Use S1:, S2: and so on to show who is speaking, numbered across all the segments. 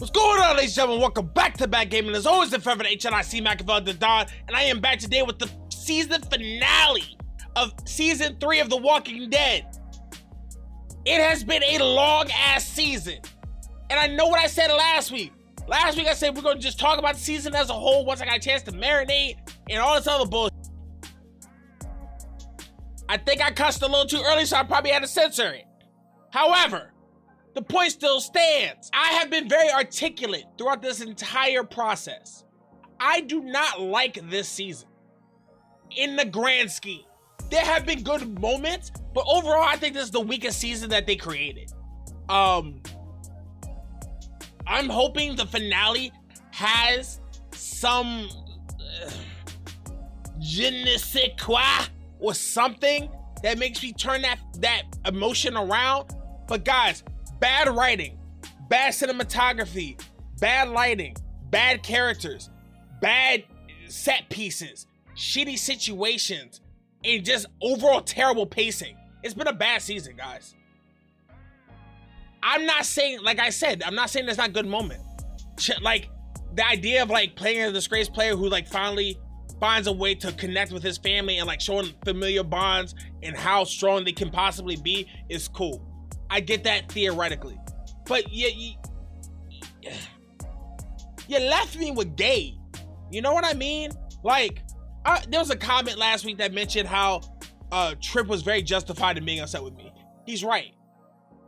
S1: What's going on, ladies and gentlemen? Welcome back to Bad Gaming. As always, the favorite HNIC Machiavelli the Don, and I am back today with the season finale of season 3 of The Walking Dead. It has been a long-ass season, and I know what I said last week. Last week I said we're going to just talk about the season as a whole once I got a chance to marinate and all this other bullshit. I think I cussed a little too early, so I probably had to censor it. However, the point still stands. I have been very articulate throughout this entire process. I do not like this season in the grand scheme. There have been good moments, but overall, I think this is the weakest season that they created. I'm hoping the finale has some je ne sais quoi or something that makes me turn that emotion around. But guys, bad writing, bad cinematography, bad lighting, bad characters, bad set pieces, shitty situations, and just overall terrible pacing. It's been a bad season, guys. I'm not saying, like I said, I'm not saying there's not good moments. Like, the idea of, like, playing a disgraced player who, like, finally finds a way to connect with his family and, like, showing familiar bonds and how strong they can possibly be is cool. I get that theoretically. But you left me with Gabe. You know what I mean? Like, there was a comment last week that mentioned how Trip was very justified in being upset with me. He's right.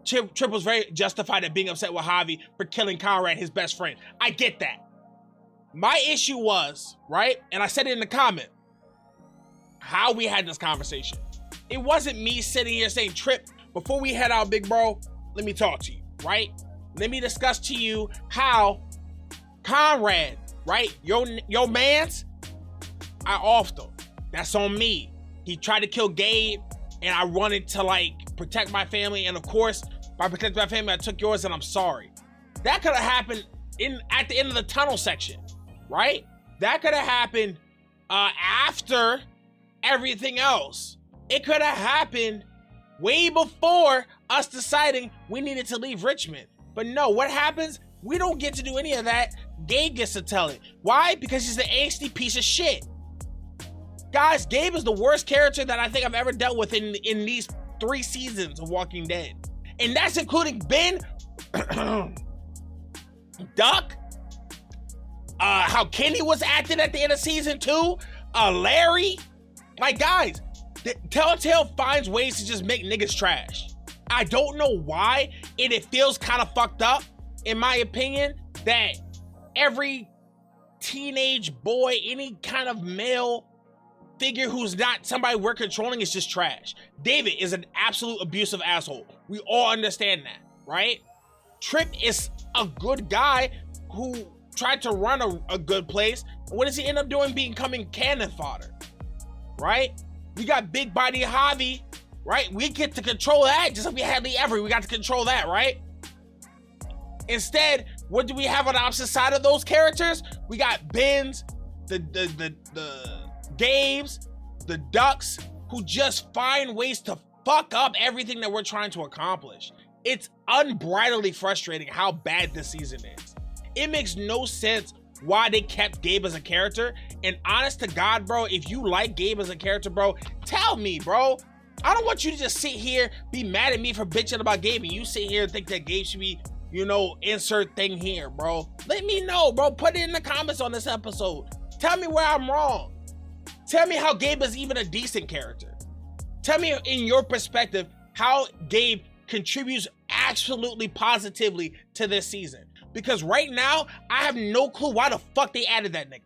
S1: Trip was very justified in being upset with Javi for killing Conrad, his best friend. I get that. My issue was, right, and I said it in the comment, how we had this conversation. It wasn't me sitting here saying, Trip, before we head out, big bro, let me talk to you, right? Let me discuss to you how Conrad, right, your mans, I offed him. That's on me. He tried to kill Gabe, and I wanted to, like, protect my family, and of course, by protecting my family, I took yours, and I'm sorry. That could have happened at the end of the tunnel section, right? That could have happened after everything else. It could have happened way before us deciding we needed to leave Richmond. But no, what happens? We don't get to do any of that. Gabe gets to tell it. Why? Because he's an angsty piece of shit. Guys, Gabe is the worst character that I think I've ever dealt with in these 3 seasons of Walking Dead. And that's including Ben, Duck, how Kenny was acting at the end of season 2, Larry. Like, guys, Telltale finds ways to just make niggas trash. I don't know why, and it feels kind of fucked up, in my opinion, that every teenage boy, any kind of male figure who's not somebody we're controlling is just trash. David is an absolute abusive asshole. We all understand that, right? Trip is a good guy who tried to run a good place. What does he end up doing? Becoming cannon fodder, right? We got Big Body Javi, right? We get to control that, just like we had Lee Everett. We got to control that, right? Instead, what do we have on the opposite side of those characters? We got Ben's, the Gabes, the Ducks, who just find ways to fuck up everything that we're trying to accomplish. It's unbridledly frustrating how bad this season is. It makes no sense why they kept Gabe as a character. And honest to God, bro, if you like Gabe as a character, bro, tell me, bro. I don't want you to just sit here, be mad at me for bitching about Gabe, and you sit here and think that Gabe should be, you know, insert thing here, bro. Let me know, bro. Put it in the comments on this episode. Tell me where I'm wrong. Tell me how Gabe is even a decent character. Tell me in your perspective how Gabe contributes absolutely positively to this season. Because right now, I have no clue why the fuck they added that nigga.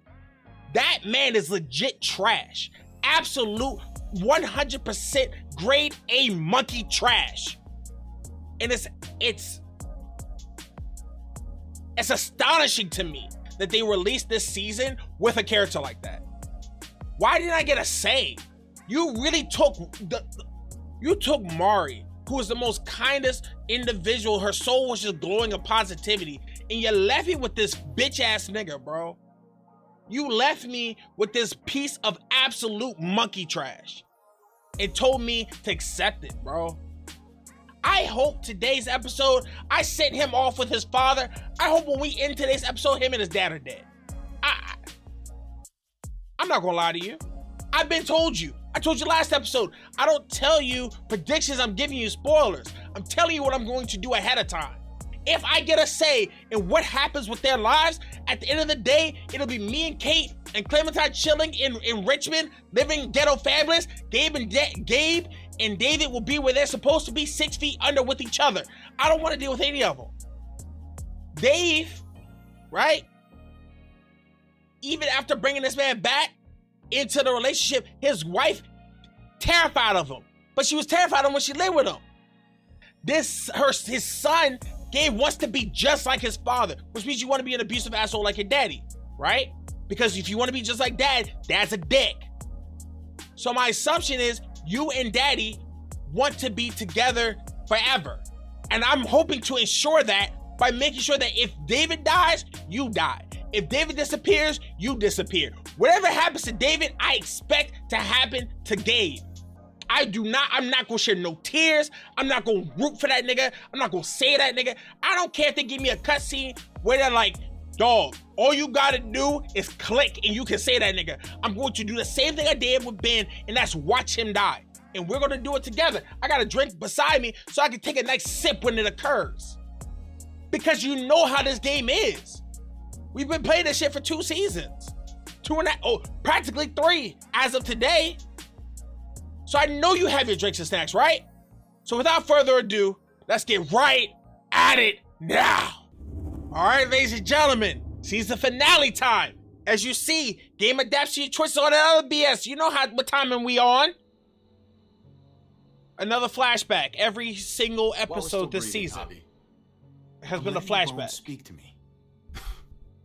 S1: That man is legit trash. Absolute 100% grade A monkey trash. And it's astonishing to me that they released this season with a character like that. Why didn't I get a say? You really took Mari, who was the most kindest individual. Her soul was just glowing of positivity. And you left me with this bitch ass nigga, bro. You left me with this piece of absolute monkey trash and told me to accept it, bro. I hope today's episode, I sent him off with his father. I hope when we end today's episode, him and his dad are dead. I'm not gonna lie to you. I've been told you. I told you last episode. I don't tell you predictions, I'm giving you spoilers. I'm telling you what I'm going to do ahead of time. If I get a say in what happens with their lives, at the end of the day, it'll be me and Kate and Clementine chilling in Richmond, living ghetto fabulous. Gabe and David will be where they're supposed to be, 6 feet under with each other. I don't want to deal with any of them. Dave, right? Even after bringing this man back into the relationship, his wife terrified of him. But she was terrified of him when she lived with him. His son, Gabe, wants to be just like his father, which means you want to be an abusive asshole like your daddy, right? Because if you want to be just like dad, dad's a dick. So my assumption is you and daddy want to be together forever. And I'm hoping to ensure that by making sure that if David dies, you die. If David disappears, you disappear. Whatever happens to David, I expect to happen to Gabe. I'm not gonna shed no tears. I'm not gonna root for that nigga. I'm not gonna say that nigga. I don't care if they give me a cutscene where they're like, dog, all you gotta do is click and you can say that nigga. I'm going to do the same thing I did with Ben, and that's watch him die. And we're gonna do it together. I got a drink beside me so I can take a nice sip when it occurs. Because you know how this game is. We've been playing this shit for 2 seasons. Practically 3 as of today. So I know you have your drinks and snacks, right? So without further ado, let's get right at it now. All right, ladies and gentlemen, season finale time. As you see, game adapts to your choices, all that other BS. You know what timing we on. Another flashback every single episode this season. Has been a flashback.
S2: Speak to me.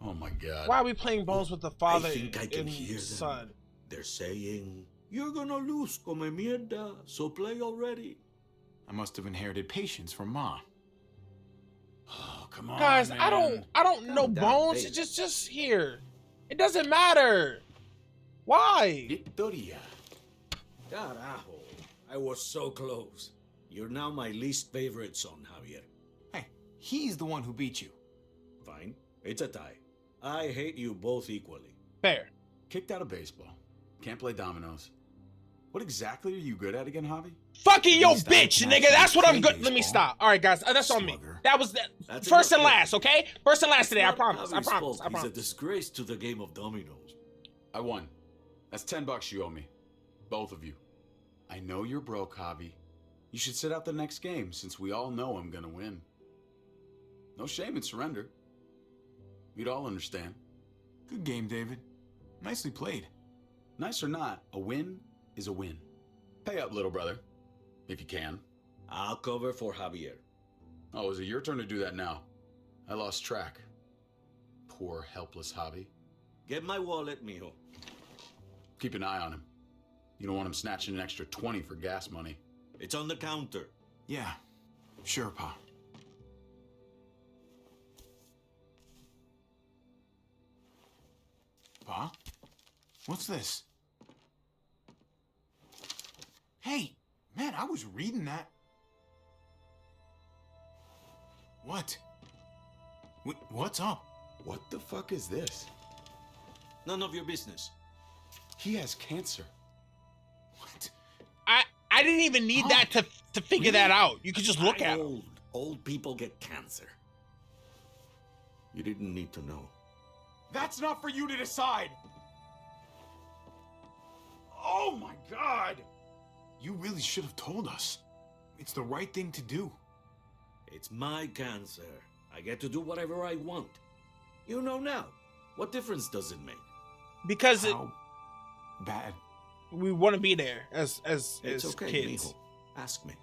S2: Oh my God.
S1: Why are we playing Bones with the father
S3: I think I can
S1: and
S3: hear
S1: son?
S3: them. They're saying, "You're gonna lose, come mierda, so play already."
S2: I must have inherited patience from Ma. Oh, come on,
S1: Guys,
S2: man.
S1: I don't know
S3: down,
S1: Bones.
S3: David.
S1: It's just here. It doesn't matter. Why?
S2: Victoria.
S3: Carajo, I was so close. You're now my least favorite son, Javier.
S2: Hey, he's the one who beat you.
S3: Fine, it's a tie. I hate you both equally.
S1: Fair.
S2: Kicked out of baseball. Can't play dominoes. What exactly are you good at again, Javi?
S1: Fucking yo,
S2: least I
S1: bitch,
S2: can
S1: nigga.
S2: actually
S1: That's what I'm
S2: play
S1: good. Let me
S2: baseball.
S1: stop. All right, guys. That's on me.
S2: Slugger.
S1: That was
S3: That's
S1: first and
S3: enough,
S1: last, okay? First and last today. I
S3: Not
S1: promise. I
S3: Javi's
S1: promise.
S3: fault.
S1: I
S3: He's a
S1: promise.
S3: disgrace to the game of dominoes.
S2: I won. That's $10 you owe me. Both of you. I know you're broke, Javi. You should sit out the next game, since we all know I'm gonna win. No shame in surrender. We'd all understand. Good game, David. Nicely played. Nice or not, a win is a win. Pay up, little brother. If you can.
S3: I'll cover for Javier.
S2: Oh, is it your turn to do that now? I lost track. Poor, helpless Javi.
S3: Get my wallet, mijo.
S2: Keep an eye on him. You don't want him snatching an extra 20 for gas money.
S3: It's on the counter.
S2: Yeah, sure, Pa. Pa? What's this? Hey, man, I was reading that. What? What's up? What the fuck is this?
S3: None of your business.
S2: He has cancer. What?
S1: I didn't even need that to figure that out. You could just look at him.
S3: Old people get cancer. You didn't need to know.
S2: That's not for you to decide! Oh my God! You really should have told us. It's the right thing to do.
S3: It's my cancer. I get to do whatever I want. You know now. What difference does it make?
S1: Because
S2: How bad?
S1: we want to be there as
S3: It's okay,
S1: kids.
S3: mijo. Ask me.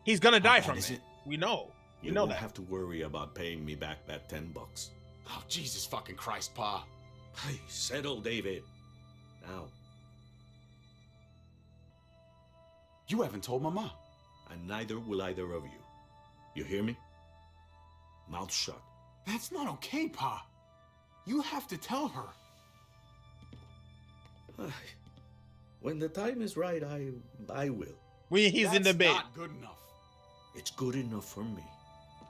S1: He's gonna die
S2: bad
S1: from
S2: is
S1: it.
S2: it?
S1: We know. You
S3: You
S1: know
S3: won't
S1: that.
S3: have to worry about paying me back that $10.
S2: Oh, Jesus fucking Christ, Pa.
S3: Hey, settle, David. Now,
S2: You haven't told Mama.
S3: and neither will either of you. You hear me? Mouth shut.
S2: That's not okay, Pa. You have to tell her.
S3: When the time is right, I will.
S1: He's in the bed.
S2: That's not good enough.
S3: It's good enough for me.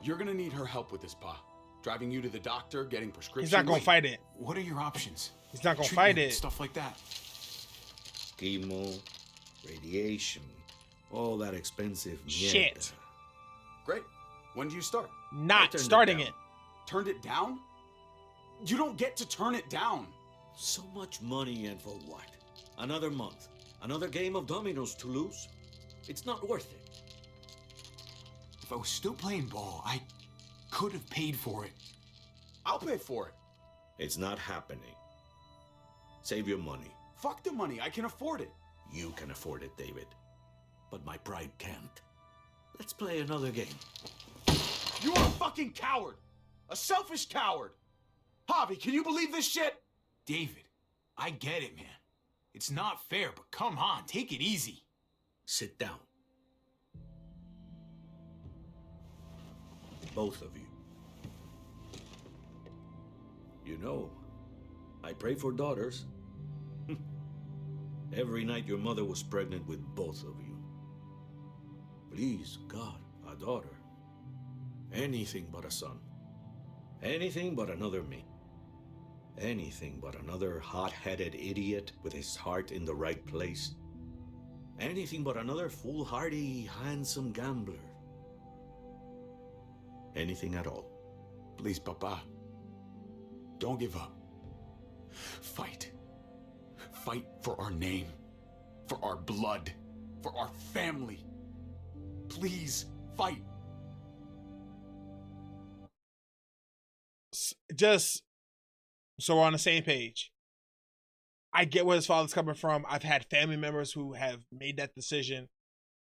S2: You're gonna need her help with this, Pa. Driving you to the doctor, getting prescriptions.
S1: He's not gonna fight it.
S4: What are your options?
S1: He's not gonna
S4: Treatment,
S1: fight it.
S4: Stuff like that.
S3: Chemo, radiation, all that expensive
S1: Shit.
S3: mierda.
S2: Great. When do you start?
S1: Not
S3: turned it
S1: starting
S3: down.
S1: it.
S2: Turned it down? You don't get to turn it down.
S3: So much money, and for what? Another month, another game of dominoes to lose? It's not worth it.
S4: If I was still playing ball, I could have paid for it.
S2: I'll pay for it.
S3: It's not happening. Save your money.
S2: Fuck the money. I can afford it.
S3: You can afford it, David. But my pride can't. Let's play another game.
S2: You are a fucking coward. A selfish coward. Javi, can you believe this shit?
S4: David, I get it, man. It's not fair, but come on, take it easy.
S3: Sit down. Both of you. You know, I pray for daughters. Every night your mother was pregnant with both of you. Please, God, a daughter. Anything but a son. Anything but another me. Anything but another hot-headed idiot with his heart in the right place. Anything but another foolhardy, handsome gambler. Anything at all.
S4: Please, Papa. Don't give up. Fight. Fight for our name. For our blood. For our family. Please, fight.
S1: Just so we're on the same page. I get where his father's coming from. I've had family members who have made that decision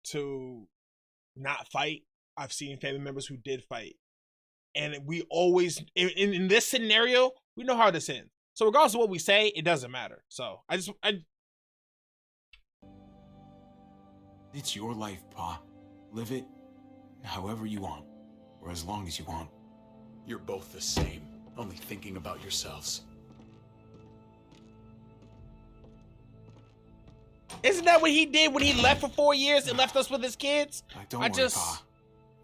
S1: to not fight. I've seen family members who did fight. And we always, in this scenario, we know how this ends. So regardless of what we say, it doesn't matter. So
S4: It's your life, Pa. Live it however you want, or as long as you want.
S2: You're both the same, only thinking about yourselves.
S1: Isn't that what he did when he left for 4 years and left us with his kids?
S4: Don't worry, Pa.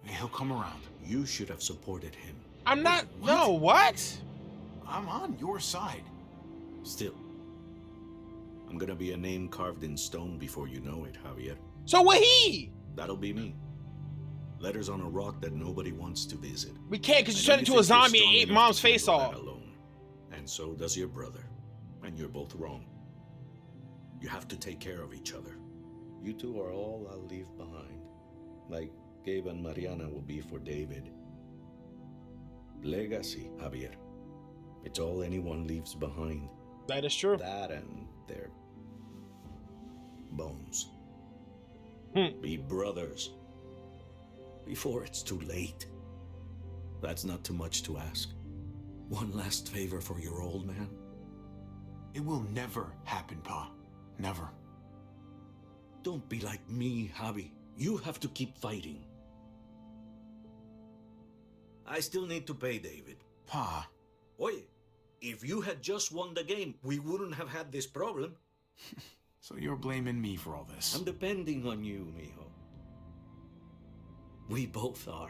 S4: He'll come around.
S3: You should have supported him.
S1: I'm not,
S4: What?
S1: no, what?
S4: I'm on your side.
S3: Still, I'm gonna be a name carved in stone before you know it, Javier.
S1: So what he?
S3: That'll be me. Letters on a rock that nobody wants to visit.
S1: We can't because you
S3: I know
S1: turned into a
S3: think you're
S1: zombie and
S3: strong
S1: ate
S3: enough
S1: mom's
S3: to
S1: face
S3: handle
S1: off.
S3: that alone. And so does your brother. And you're both wrong. You have to take care of each other. You two are all I'll leave behind. Like Gabe and Mariana will be for David. Legacy, Javier. It's all anyone leaves behind.
S1: That is true.
S3: That and their bones.
S1: Hmm.
S3: Be brothers. Before it's too late. That's not too much to ask. One last favor for your old man.
S4: It will never happen, Pa. Never.
S3: Don't be like me, Javi. You have to keep fighting. I still need to pay David.
S4: Pa.
S3: Oye, if you had just won the game, we wouldn't have had this problem.
S4: So you're blaming me for all this?
S3: I'm depending on you, mijo. We both are.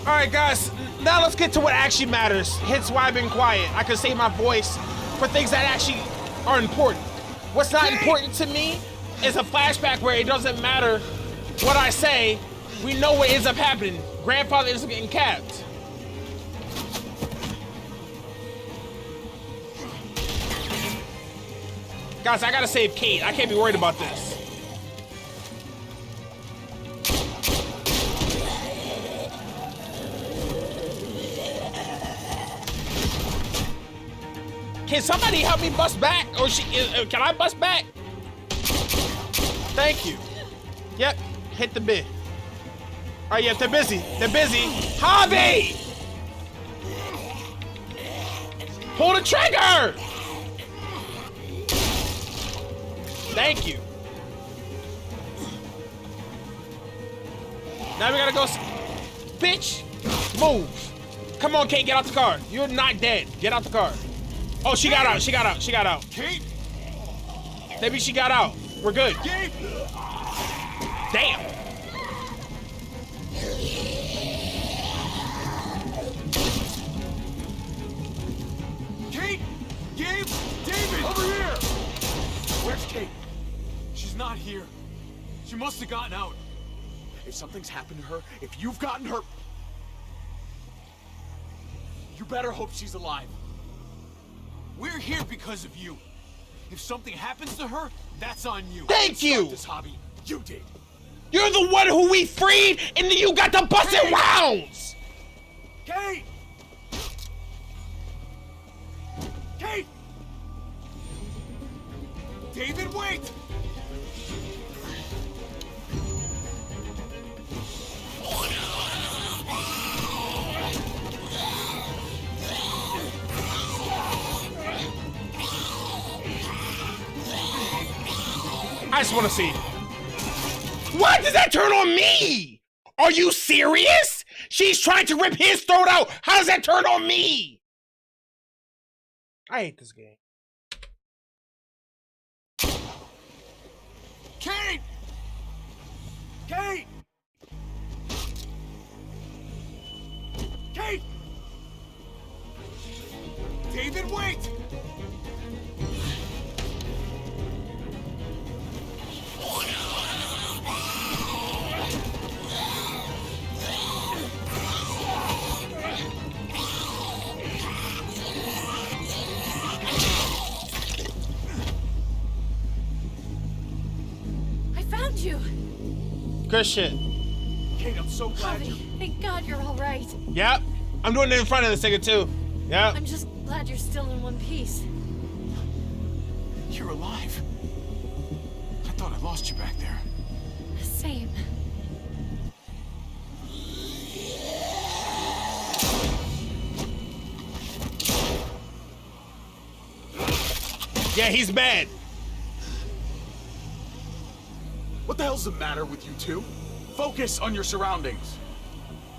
S1: All right, guys, now let's get to what actually matters. Hence why I've been quiet. I can save my voice for things that actually are important. What's not important to me is a flashback where it doesn't matter what I say. We know what ends up happening. Grandfather ends up getting capped. Guys, I gotta save Kate. I can't be worried about this. Can somebody help me bust back? Or can I bust back? Thank you. Yep, hit the bit. All right, yeah, they're busy. They're busy. Javi! Pull the trigger! Thank you. Now we gotta go. Bitch, move. Come on, Kate, get out the car. You're not dead. Get out the car. Oh, she got out. She got out. She got out.
S4: Kate!
S1: Maybe she got out. We're good.
S4: Kate!
S1: Damn.
S4: Kate! Gabe! David! Over here! Where's Kate? She's not here. She must have gotten out.
S2: If something's happened to her, if you've gotten her, you better hope she's alive.
S4: We're here because of you. If something happens to her, that's on you.
S1: Thank you.
S2: This hobby, you did.
S1: You're the one who we freed, and then you got the busted rounds.
S2: Kate! Kate!
S4: David, wait!
S1: I just want to see. Why does that turn on me? Are you serious? She's trying to rip his throat out. How does that turn on me? I hate this game.
S4: Kate!
S2: Kate! Kate!
S4: David, wait!
S5: You.
S1: Good shit.
S2: Kate, I'm so glad
S5: Javi, thank God you're all right.
S1: Yep. I'm doing it in front of this nigga too. Yep.
S5: I'm just glad you're still in one piece.
S4: You're alive. I thought I lost you back there.
S5: Same.
S1: Yeah, he's mad.
S2: What the hell's the matter with you two? Focus on your surroundings.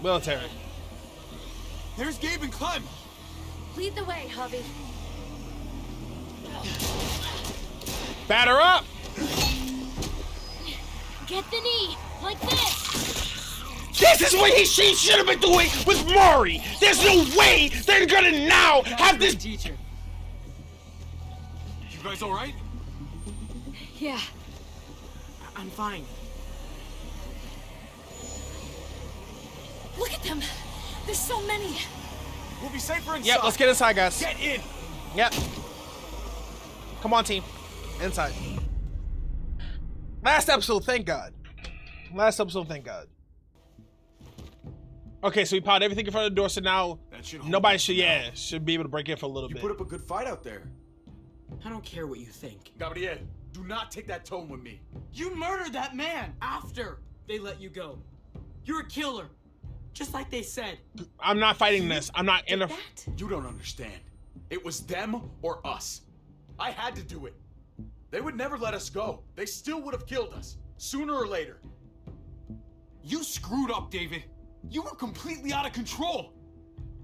S1: Military.
S4: There's Gabe and Clem.
S5: Lead the way, Javi.
S1: Batter up.
S5: Get the knee, like this.
S1: This is what she should have been doing with Mari. There's no way they're gonna now have this.
S6: Teacher.
S4: You guys all right?
S5: Yeah.
S6: I'm fine.
S5: Look at them. There's so many.
S4: We'll be safer inside.
S1: Yep, let's get inside, guys.
S4: Get in.
S1: Yep. Come on, team. Inside. Last episode, thank God. Last episode, thank God. Okay, so we piled everything in front of the door, so now
S4: That should hold
S1: nobody
S4: us
S1: should,
S4: now.
S1: should be able to break in for a little
S2: You
S1: bit.
S2: put up a good fight out there.
S6: I don't care what you think.
S2: Gabriel, do not take that tone with me.
S6: You murdered that man after they let you go. You're a killer. Just like they said.
S1: I'm not fighting this. I'm not in a.
S5: That?
S2: You don't understand. It was them or us. I had to do it. They would never let us go. They still would have killed us, sooner or later.
S4: You screwed up, David. You were completely out of control.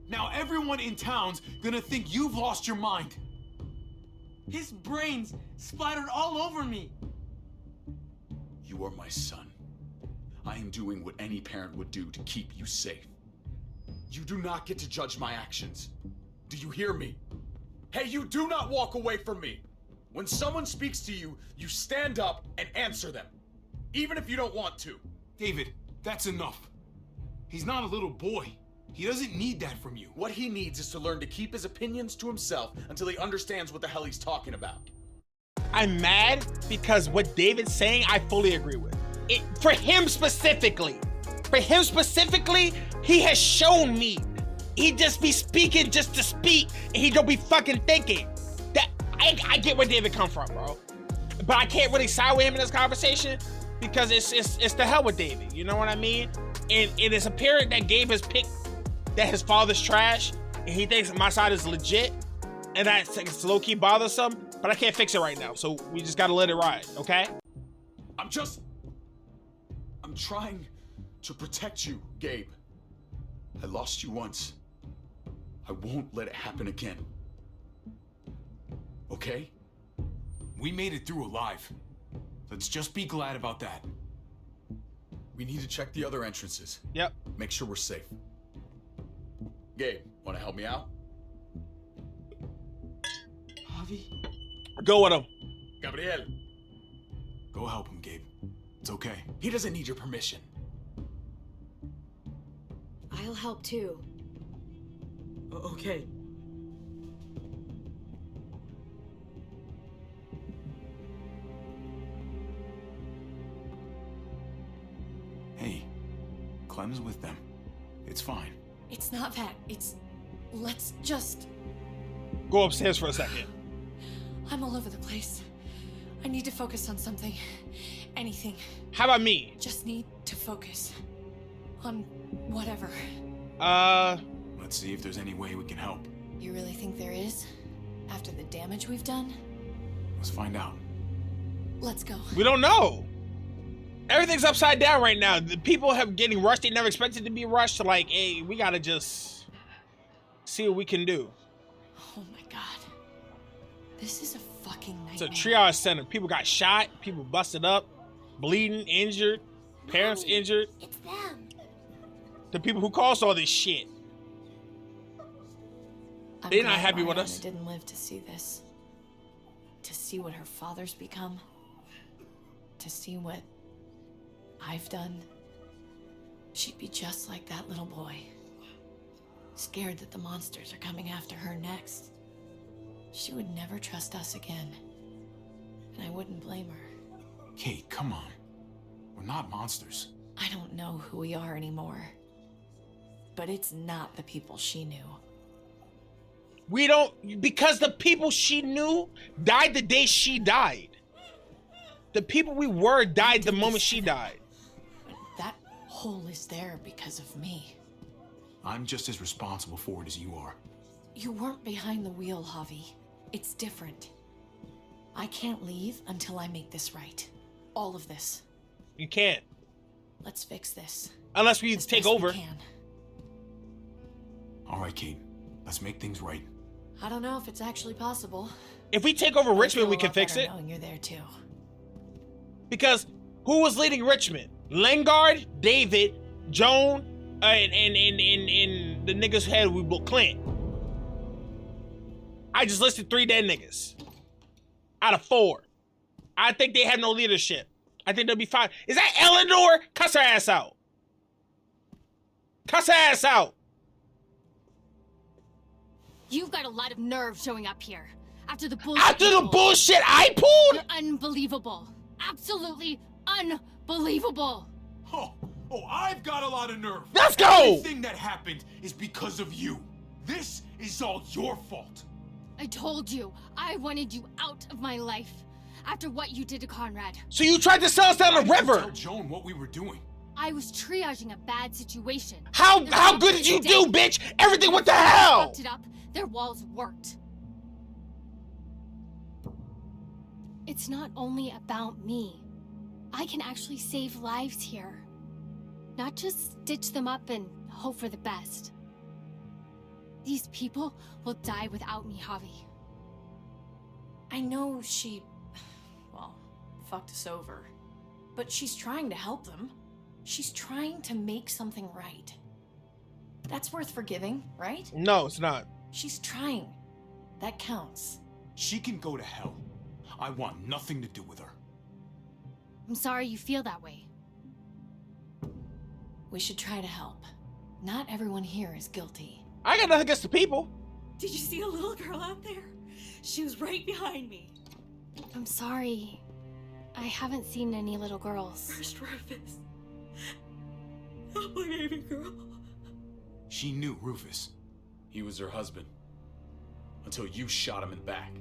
S4: Now everyone in town's gonna think you've lost your mind.
S6: His brains splattered all over me.
S2: You are my son. I am doing what any parent would do to keep you safe. You do not get to judge my actions. Do you hear me? Hey, you do not walk away from me. When someone speaks to you, you stand up and answer them, even if you don't want to.
S4: David, that's enough. He's not a little boy. He doesn't need that from you.
S2: What he needs is to learn to keep his opinions to himself until he understands what the hell he's talking about.
S1: I'm mad because what David's saying, I fully agree with. For him specifically, he has shown me he just be speaking just to speak, and he don't be fucking thinking. That I get where David come from, bro, but I can't really side with him in this conversation because it's the hell with David. You know what I mean? And it is apparent that Gabe has picked that his father's trash, and he thinks my side is legit. and that's like, it's low-key bothersome, but I can't fix it right now, so we just gotta let it ride, okay?
S2: I'm trying to protect you, Gabe. I lost you once. I won't let it happen again. Okay?
S4: We made it through alive. Let's just be glad about that.
S2: We need to check the other entrances.
S1: Yep.
S2: Make sure we're safe. Gabe, wanna help me out?
S6: Javi?
S1: Go with him.
S2: Gabriel.
S4: Go help him, Gabe. It's okay.
S2: He doesn't need your permission.
S5: I'll help too.
S6: Okay.
S4: Hey, Clem's with them. It's fine.
S5: It's not that. Let's just...
S1: Go upstairs for a second.
S5: I'm all over the place. I need to focus on something. Anything.
S1: How about me?
S5: Just need to focus. On whatever.
S4: Let's see if there's any way we can help.
S5: You really think there is? After the damage we've done?
S4: Let's find out.
S5: Let's go.
S1: We don't know. Everything's upside down right now. The people have getting rushed. They never expected to be rushed. So like, hey, we gotta just see what we can do.
S5: Oh my god. This is a fucking
S1: It's a
S5: nightmare.
S1: triage center. People got shot. People busted up, bleeding, injured, parents
S5: Mommy,
S1: injured.
S5: It's them.
S1: The people who caused all this shit.
S5: I'm
S1: They're not
S5: glad
S1: happy with
S5: Mariana
S1: us.
S5: didn't live to see this. To see what her father's become. To see what I've done. She'd be just like that little boy. Scared that the monsters are coming after her next. She would never trust us again. And I wouldn't blame her.
S4: Kate, come on. We're not monsters.
S5: I don't know who we are anymore. But it's not the people she knew.
S1: We don't, because the people she knew died the day she died. The people we were died the moment she died.
S5: That hole is there because of me.
S4: I'm just as responsible for it as you are.
S5: You weren't behind the wheel, Javi. It's different. I can't leave until I make this right. All of this.
S1: You can't.
S5: Let's fix this.
S1: Unless we
S5: As
S1: take
S5: best we
S1: over.
S5: can.
S4: All right, Kate. Let's make things right.
S5: I don't know if it's actually possible.
S1: If we take over
S5: but I
S1: Richmond,
S5: feel
S1: we
S5: a
S1: can
S5: lot
S1: fix
S5: better
S1: it.
S5: Knowing you're there too.
S1: Because who was leading Richmond? Lengard, David, Joan, and the niggas head we booked Clint. I just listed 3 dead niggas. Out of 4. I think they have no leadership. I think they'll be fine. Is that Eleanor? Cuss her ass out. Cuss her ass out.
S7: You've got a lot of nerve showing up here. After the bullshit.
S1: After
S7: you
S1: the
S7: pulled.
S1: bullshit I pulled?
S7: You're unbelievable. Absolutely unbelievable.
S4: Oh, I've got a lot of nerve.
S1: Let's go!
S4: Everything that happened is because of you. This is all your fault.
S7: I told you, I wanted you out of my life. After what you did to Conrad.
S1: So you tried to sell us down the river.
S4: Tell Joan what we were doing.
S7: I was triaging a bad situation.
S1: How
S7: There's
S1: good did you
S7: nothing
S1: do, bitch? Everything went to hell.
S7: Fucked it up. Their walls worked. It's not only about me. I can actually save lives here. Not just stitch them up and hope for the best. These people will die without me, Javi.
S5: I know she, well, fucked us over. But she's trying to help them. She's trying to make something right. That's worth forgiving, right?
S1: No, it's not.
S5: She's trying. That counts.
S4: She can go to hell. I want nothing to do with her.
S7: I'm sorry you feel that way.
S5: We should try to help. Not everyone here is guilty.
S1: I got nothing against the people.
S5: Did you see a little girl out there? She was right behind me.
S7: I'm sorry. I haven't seen any little girls.
S5: First Rufus. Oh, my baby girl.
S4: She knew Rufus.
S2: He was her husband. Until you shot him in the back.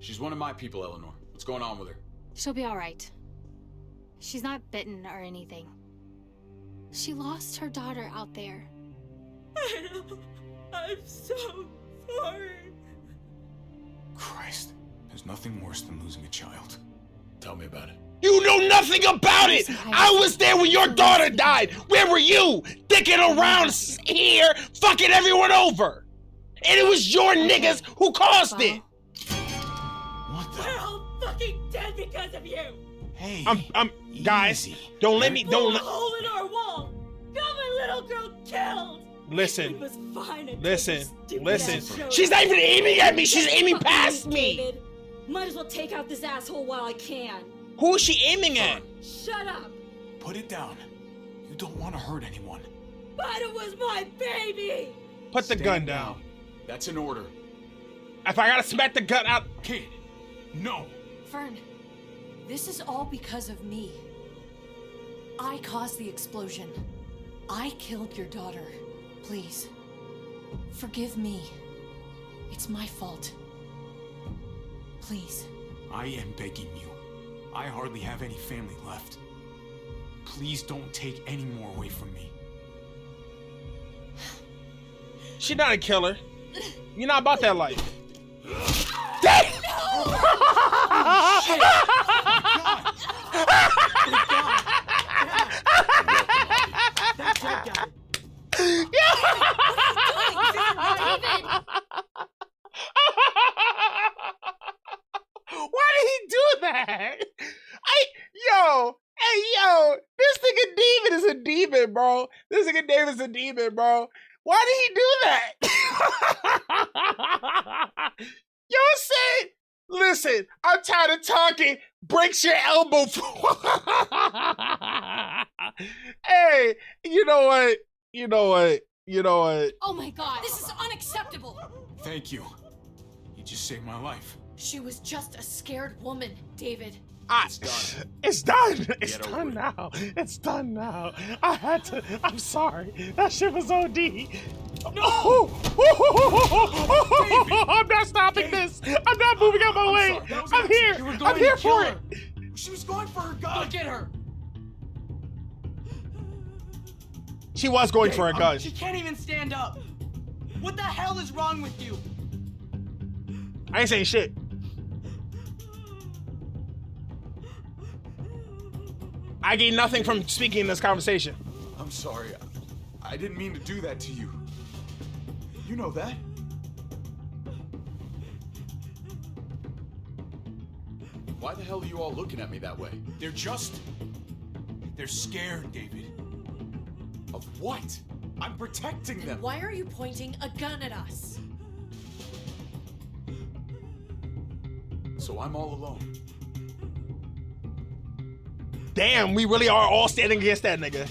S2: She's one of my people, Eleanor. What's going on with her?
S7: She'll be alright. She's not bitten or anything. She lost her daughter out there.
S5: I know. I'm so
S6: sorry.
S4: Christ, there's nothing worse than losing a child.
S2: Tell me about it.
S1: You know nothing about it! I was there when your daughter died! Where were you? Dicking around here, fucking everyone over! And it was your niggas who caused it!
S4: What the?
S6: We're all fucking dead because of you!
S4: Hey,
S1: Guys,
S4: easy.
S1: don't let me,
S6: Blew a hole in our wall! Got my little girl killed!
S1: listen,
S6: It was fine until
S1: listen,
S6: this stupid
S1: listen.
S6: ass showed
S1: She's
S6: up.
S1: not even aiming at me, she's aiming past me!
S8: David. Might as well take out this asshole while I can.
S1: Who is she aiming at?
S8: Shut up!
S4: Put it down. You don't want to hurt anyone.
S8: But it was my baby!
S1: Put the
S2: Stand
S1: gun down.
S2: That's an order.
S1: If I gotta smack the gun out,
S4: Kid, no.
S5: Fern, this is all because of me. I caused the explosion. I killed your daughter. Please, forgive me. It's my fault. Please.
S4: I am begging you. I hardly have any family left. Please don't take any more away from me.
S1: she's not a killer. You're not about that life. Dang!
S6: That dead guy.
S1: Why did he do that? Yo, this nigga Demon is a demon, bro. This nigga David is a demon, bro. Why did he do that? Yo, say, listen, I'm tired of talking. Breaks your elbow. Hey, you know what?
S7: Oh my god, this is unacceptable!
S4: Thank you. You just saved my life.
S5: She was just a scared woman, David.
S2: It's done.
S1: It's done. It's
S2: Get over
S1: done
S2: it.
S1: now. It's done now. I had to. I'm sorry. That shit was OD. No! I'm not stopping this. I'm not moving out my way.
S4: sorry. That was
S1: I'm
S4: an
S1: here.
S4: accident. You were
S1: I'm
S6: going
S1: here
S6: to kill
S1: for
S6: her.
S1: it.
S4: She was going for her
S6: Go
S4: gun.
S6: get her!
S1: She was going for a gun.
S6: She can't even stand up! What the hell is wrong with you?
S1: I ain't saying shit. I gain nothing from speaking in this conversation.
S2: I'm sorry. I didn't mean to do that to you. You know that. Why the hell are you all looking at me that way?
S4: They're scared, David.
S2: Of what? I'm protecting them.
S5: Why are you pointing a gun at us?
S2: So I'm all alone.
S1: Damn, we really are all standing against that nigga.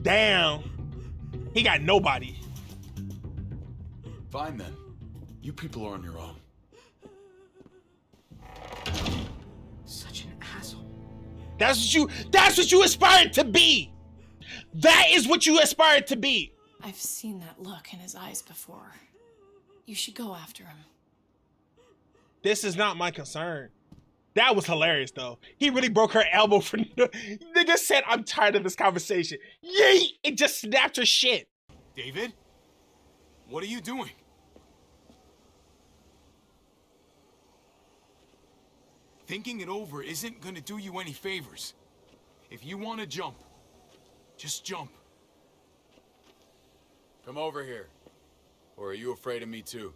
S1: Damn. He got nobody.
S2: Fine then. You people are on your own.
S6: Such an asshole.
S1: That's what you aspired to be. That is what you aspired to be.
S5: I've seen that look in his eyes before. You should go after him.
S1: This is not my concern. That was hilarious though. He really broke her elbow for nigga said, I'm tired of this conversation. Yay! It just snapped her shit.
S4: David? What are you doing? Thinking it over isn't gonna do you any favors. If you want to jump, just jump.
S2: Come over here. Or are you afraid of me too?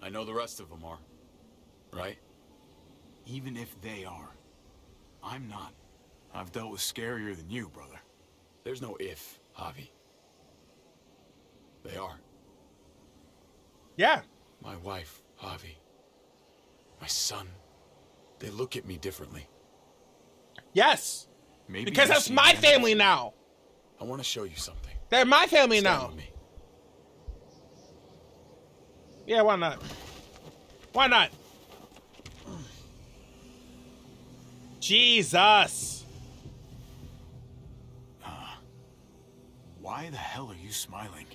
S2: I know the rest of them are. Right?
S4: Even if they are. I'm not. I've dealt with scarier than you, brother.
S2: There's no if, Javi. They are.
S1: Yeah.
S2: My wife, Javi. My son. They look at me differently.
S1: Yes.
S4: Maybe
S1: Because
S4: you
S1: that's
S4: see
S1: my
S4: them.
S1: family now.
S2: I want to show you something.
S1: They're my family
S2: Stand
S1: now.
S2: with me.
S1: Yeah, why not? Why not? Jesus.
S4: Why the hell are you smiling?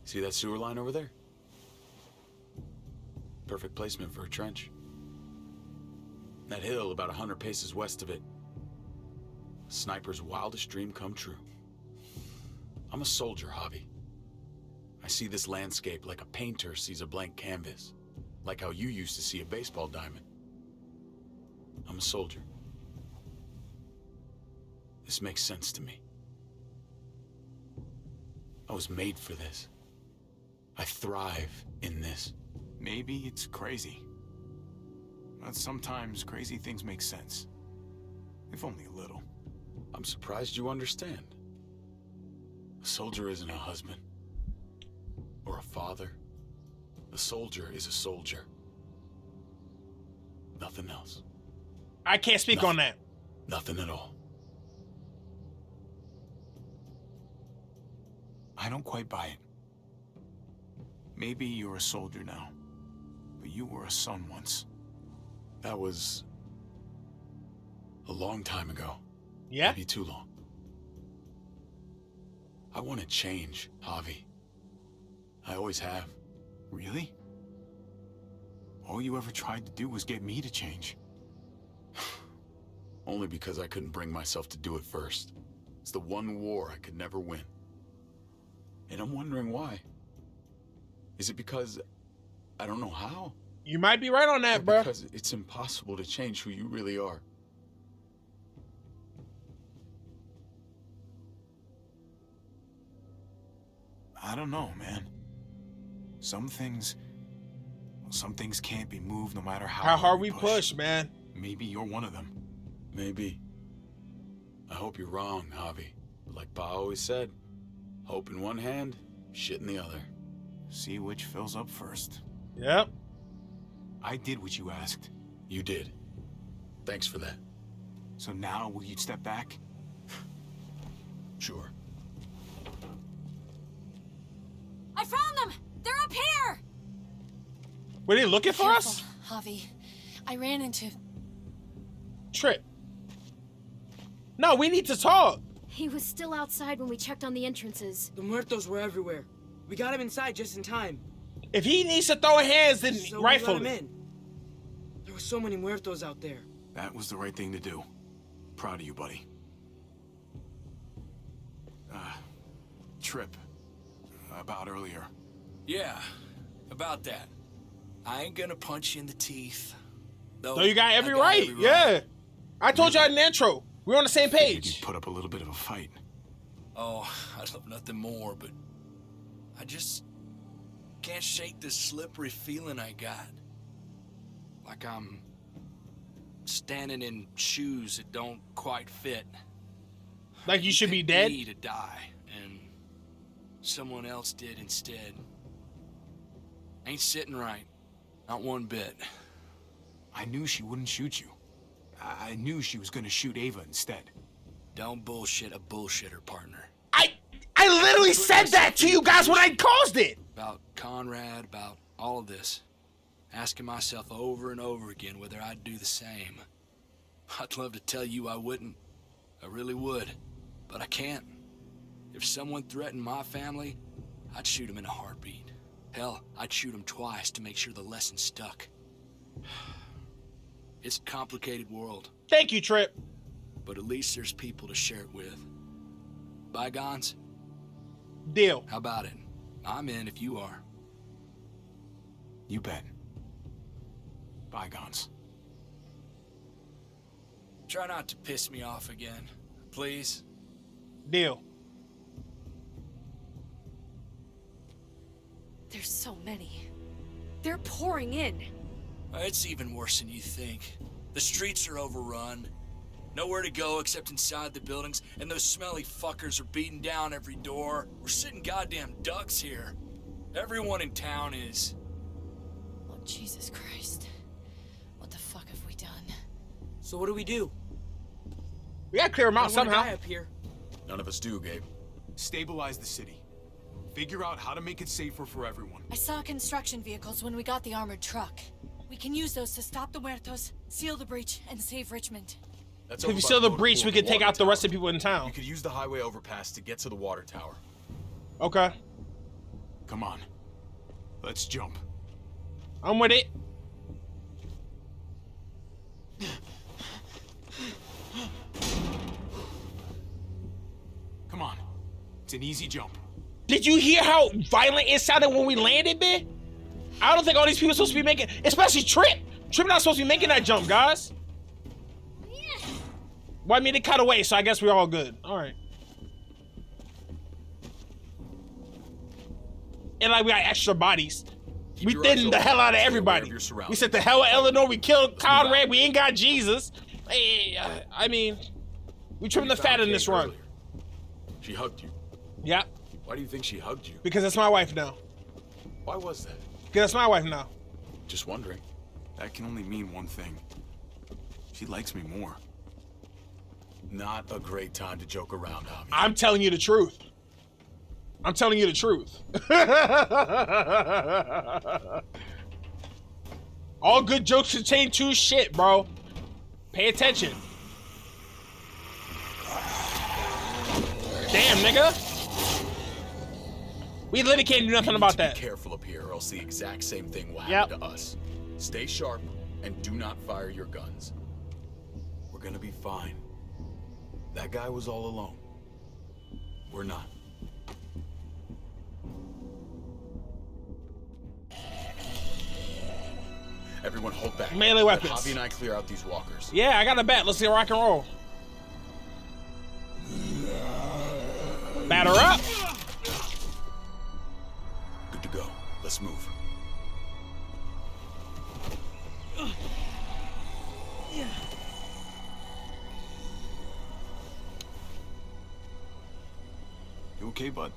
S2: See that sewer line over there? Perfect placement for a trench. That hill about 100 paces west of it. Sniper's wildest dream come true. I'm a soldier, Javi. I see this landscape like a painter sees a blank canvas. Like how you used to see a baseball diamond. I'm a soldier. This makes sense to me. I was made for this. I thrive in this.
S4: Maybe it's crazy. But sometimes crazy things make sense. If only a little.
S2: I'm surprised you understand. A soldier isn't a husband. Or a father. A soldier is a soldier. Nothing else.
S1: I can't speak on that.
S2: Nothing at all.
S4: I don't quite buy it. Maybe you're a soldier now, but you were a son once.
S2: That was a long time ago.
S1: Yeah?
S2: Maybe too long. I want to change, Javi. I always have.
S4: Really? All you ever tried to do was get me to change.
S2: Only because I couldn't bring myself to do it first. It's the one war I could never win. And I'm wondering why. Is it because I don't know how?
S1: You might be right on that,
S2: Or
S1: bro.
S2: because it's impossible to change who you really are.
S4: I don't know, man. Some things can't be moved no matter
S1: How hard we push, man.
S4: Maybe you're one of them.
S2: Maybe. I hope you're wrong, Javi. But like Pa always said, hope in one hand, shit in the other.
S4: See which fills up first.
S1: Yep.
S4: I did what you asked.
S2: You did. Thanks for that.
S4: So now will you step back?
S2: Sure.
S5: I found them! They're up here!
S1: Were they looking for us?
S5: Javi. I ran into...
S1: Trip. No, we need to talk.
S9: He was still outside when we checked on the entrances.
S6: The muertos were everywhere. We got him inside just in time.
S1: If he needs to throw hands, then
S6: So we let him
S1: rightfully.
S6: in. There were so many muertos out there.
S4: That was the right thing to do. Proud of you, buddy. Trip. About earlier.
S10: Yeah, about that. I ain't gonna punch you in the teeth. Though
S1: So you got every
S10: I got
S1: right.
S10: every
S1: Yeah. I told you in the intro. We're on the same
S4: Figured
S1: page.
S4: you'd put up a little bit of a fight.
S10: Oh, I'd love nothing more, but I just can't shake this slippery feeling I got. Like I'm standing in shoes that don't quite fit.
S1: Like you should be
S10: Picked
S1: dead.
S10: Me to die, and someone else did instead. Ain't sitting right, not one bit.
S4: I knew she wouldn't shoot you. I knew she was gonna shoot Ava instead.
S10: Don't bullshit a bullshitter, partner.
S1: I literally said that to you guys when I caused it.
S10: About Conrad, about all of this. Asking myself over and over again whether I'd do the same. I'd love to tell you I wouldn't. I really would. But I can't. If someone threatened my family, I'd shoot him in a heartbeat. Hell, I'd shoot him twice to make sure the lesson stuck. It's a complicated world,
S1: Thank you, Trip.
S10: but at least there's people to share it with. Bygones?
S1: Deal.
S10: How about it? I'm in if you are.
S4: You bet. Bygones.
S10: Try not to piss me off again, please.
S1: Deal.
S9: There's so many. They're pouring in.
S10: It's even worse than you think. The streets are overrun. Nowhere to go except inside the buildings, and those smelly fuckers are beating down every door. We're sitting goddamn ducks here. Everyone in town is.
S5: Oh, Jesus Christ. What the fuck have we done?
S6: So what do we do?
S1: We gotta clear him out
S6: I want a
S1: somehow.
S6: guy up here.
S2: None of us do, Gabe.
S4: Stabilize the city. Figure out how to make it safer for everyone.
S5: I saw construction vehicles when we got the armored truck. We can use those to stop the muertos, seal the breach, and save Richmond.
S2: That's
S1: If
S2: over
S1: you
S2: by
S1: seal the
S2: motor
S1: breach,
S2: pool
S1: we
S2: and
S1: can
S2: the
S1: take
S2: water
S1: out the rest
S2: tower.
S1: of the people in town.
S2: You could use the highway overpass to get to the water tower.
S1: Okay.
S4: Come on. Let's jump.
S1: I'm with it.
S4: Come on. It's an easy jump.
S1: Did you hear how violent it sounded when we landed, man? I don't think all these people are supposed to be making, especially Trip. Trip not supposed to be making that jump, guys. Well, I mean, it cut away, so I guess we're all good. All right. And like, we got extra bodies. We thinned the hell out of everybody. We said the hell with Eleanor. We killed Conrad. We ain't got Jesus. Hey, I mean, we trimmed the fat in this run.
S2: She hugged you.
S1: Yeah.
S2: Why do you think she hugged you?
S1: Because that's my wife now.
S2: Why was that?
S1: Because that's my wife now.
S2: Just wondering.
S4: That can only mean one thing. She likes me more.
S2: Not a great time to joke around, Javi.
S1: I'm telling you the truth. I'm telling you the truth. All good jokes contain true shit, bro. Pay attention. Damn, nigga. We literally can't do nothing about that.
S2: Be careful up here, or else the exact same thing will happen to us. Stay sharp and do not fire your guns. We're gonna be fine. That guy was all alone. We're not. Everyone hold back.
S1: Melee weapons.
S2: Let Javi and I clear out these walkers.
S1: Yeah, I got a bet. Let's see rock and roll. Batter up.
S2: Good to go. Let's move.
S4: You okay, bud?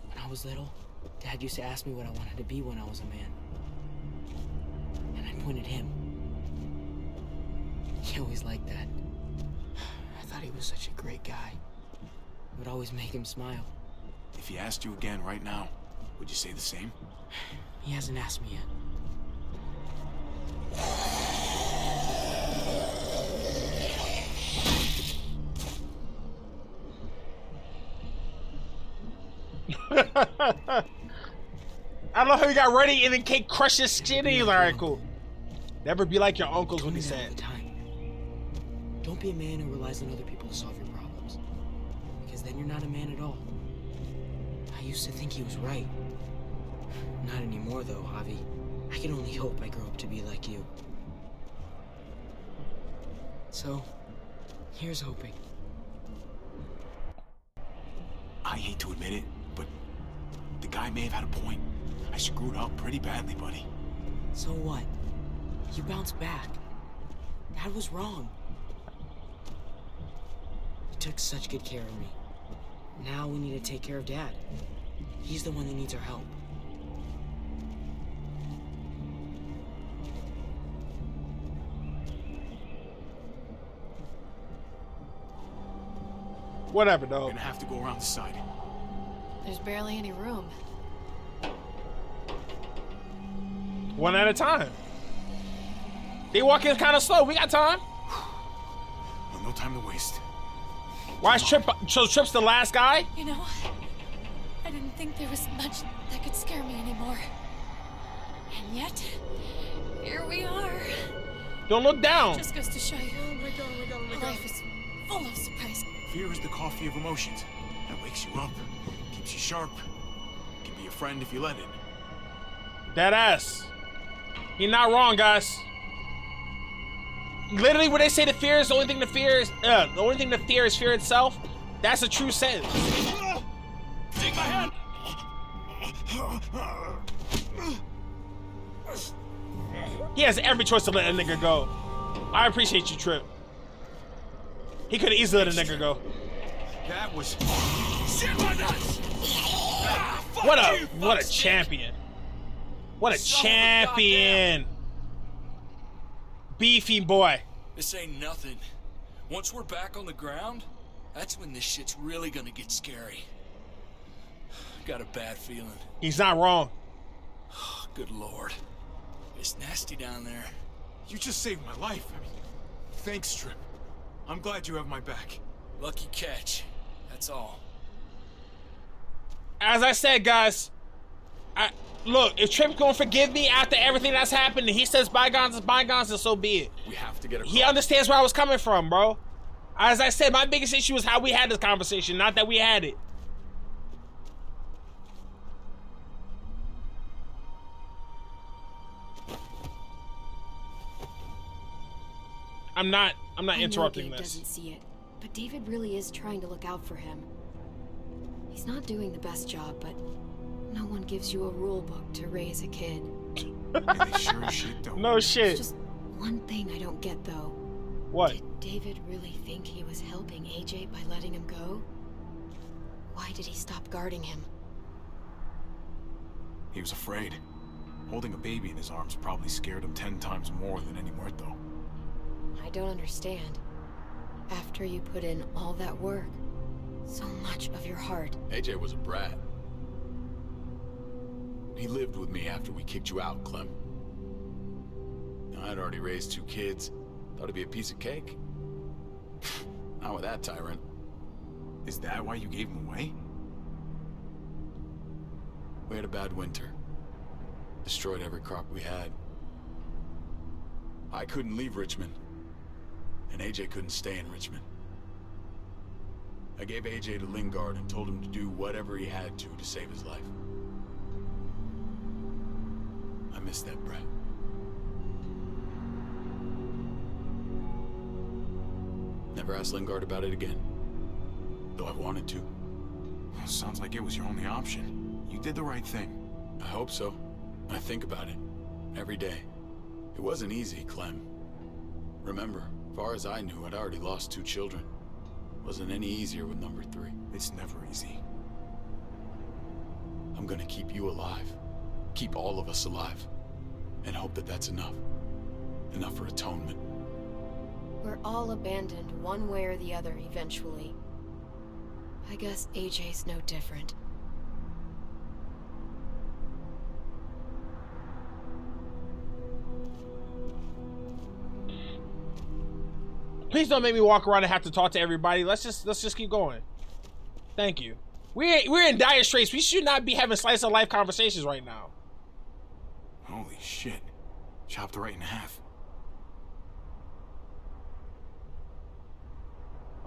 S6: When I was little, Dad used to ask me what I wanted to be when I was a man. And I pointed him. He always liked that. I thought he was such a great guy. It would always make him smile.
S4: If he asked you again right now, would you say the same?
S6: He hasn't asked me yet.
S1: I love how he got ready and then Kate crushed his skin. He's like, all right, cool. Never be like your uncles when he said.
S6: Don't be a man who relies on other people to solve your problems. Because then you're not a man at all. I used to think he was right. Not anymore, though, Javi. I can only hope I grow up to be like you. So, here's hoping.
S4: I hate to admit it, but the guy may have had a point. I screwed up pretty badly, buddy.
S6: So what? You bounced back. Dad was wrong. You took such good care of me. Now we need to take care of Dad. He's the one that needs our help.
S1: Whatever, dog.
S4: We're gonna have to go around the side.
S5: There's barely any room.
S1: One at a time. They walking kind of slow. We got time.
S4: No time to waste.
S1: Why is Trip? So Trip's the last guy?
S7: You know, I didn't think there was much that could scare me anymore. And yet, here we are.
S1: Don't look down.
S7: Just goes to show you. Life is full of surprises.
S4: Fear is the coffee of emotions. That wakes you up, keeps you sharp. Can be a friend if you let it.
S1: That ass. You're not wrong, guys. Literally, when they say the fear is the only thing to fear is the only thing to fear is fear itself. That's a true sentence.
S4: Take my hand.
S1: He has every choice to let a nigga go. I appreciate you, Trip. He could have easily let a nigga go.
S4: That was shit my nuts.
S1: What a champion. What a champion. Beefy boy.
S10: This ain't nothing. Once we're back on the ground, that's when this shit's really gonna get scary. Got a bad feeling.
S1: He's not wrong.
S10: Good Lord. It's nasty down there.
S4: You just saved my life. I mean, thanks, Trip. I'm glad you have my back.
S10: Lucky catch. That's all.
S1: As I said, guys, look, if Trip's gonna forgive me after everything that's happened and he says bygones is bygones, and so be it.
S2: We have to get across.
S1: He understands where I was coming from, bro. As I said, my biggest issue is how we had this conversation, not that we had it. I'm not interrupting
S11: Gabe
S1: this.
S11: Doesn't see it, but David really is trying to look out for him. He's not doing the best job, but no one gives you a rule book to raise a kid.
S4: Yeah, they sure as shit don't.
S1: No shit.
S11: There's just one thing I don't get, though.
S1: What?
S11: Did David really think he was helping AJ by letting him go? Why did he stop guarding him?
S4: He was afraid. Holding a baby in his arms probably scared him 10 times more than any muerto.
S11: I don't understand. After you put in all that work, so much of your heart.
S2: AJ was a brat. He lived with me after we kicked you out, Clem. I'd already raised 2 kids. Thought it'd be a piece of cake. Not with that tyrant.
S4: Is that why you gave him away?
S2: We had a bad winter. Destroyed every crop we had. I couldn't leave Richmond. And AJ couldn't stay in Richmond. I gave AJ to Lingard and told him to do whatever he had to save his life. I miss that brat. Never asked Lingard about it again. Though I wanted to.
S4: Sounds like it was your only option. You did the right thing.
S2: I hope so. I think about it. Every day. It wasn't easy, Clem. Remember, far as I knew, I'd already lost 2 children. Wasn't any easier with number 3.
S4: It's never easy.
S2: I'm gonna keep you alive. Keep all of us alive. And hope that that's enough. Enough for atonement.
S11: We're all abandoned one way or the other eventually. I guess AJ's no different.
S1: Please don't make me walk around and have to talk to everybody. Let's just keep going. Thank you. We're in dire straits. We should not be having slice of life conversations right now.
S4: Holy shit. Chopped right in half.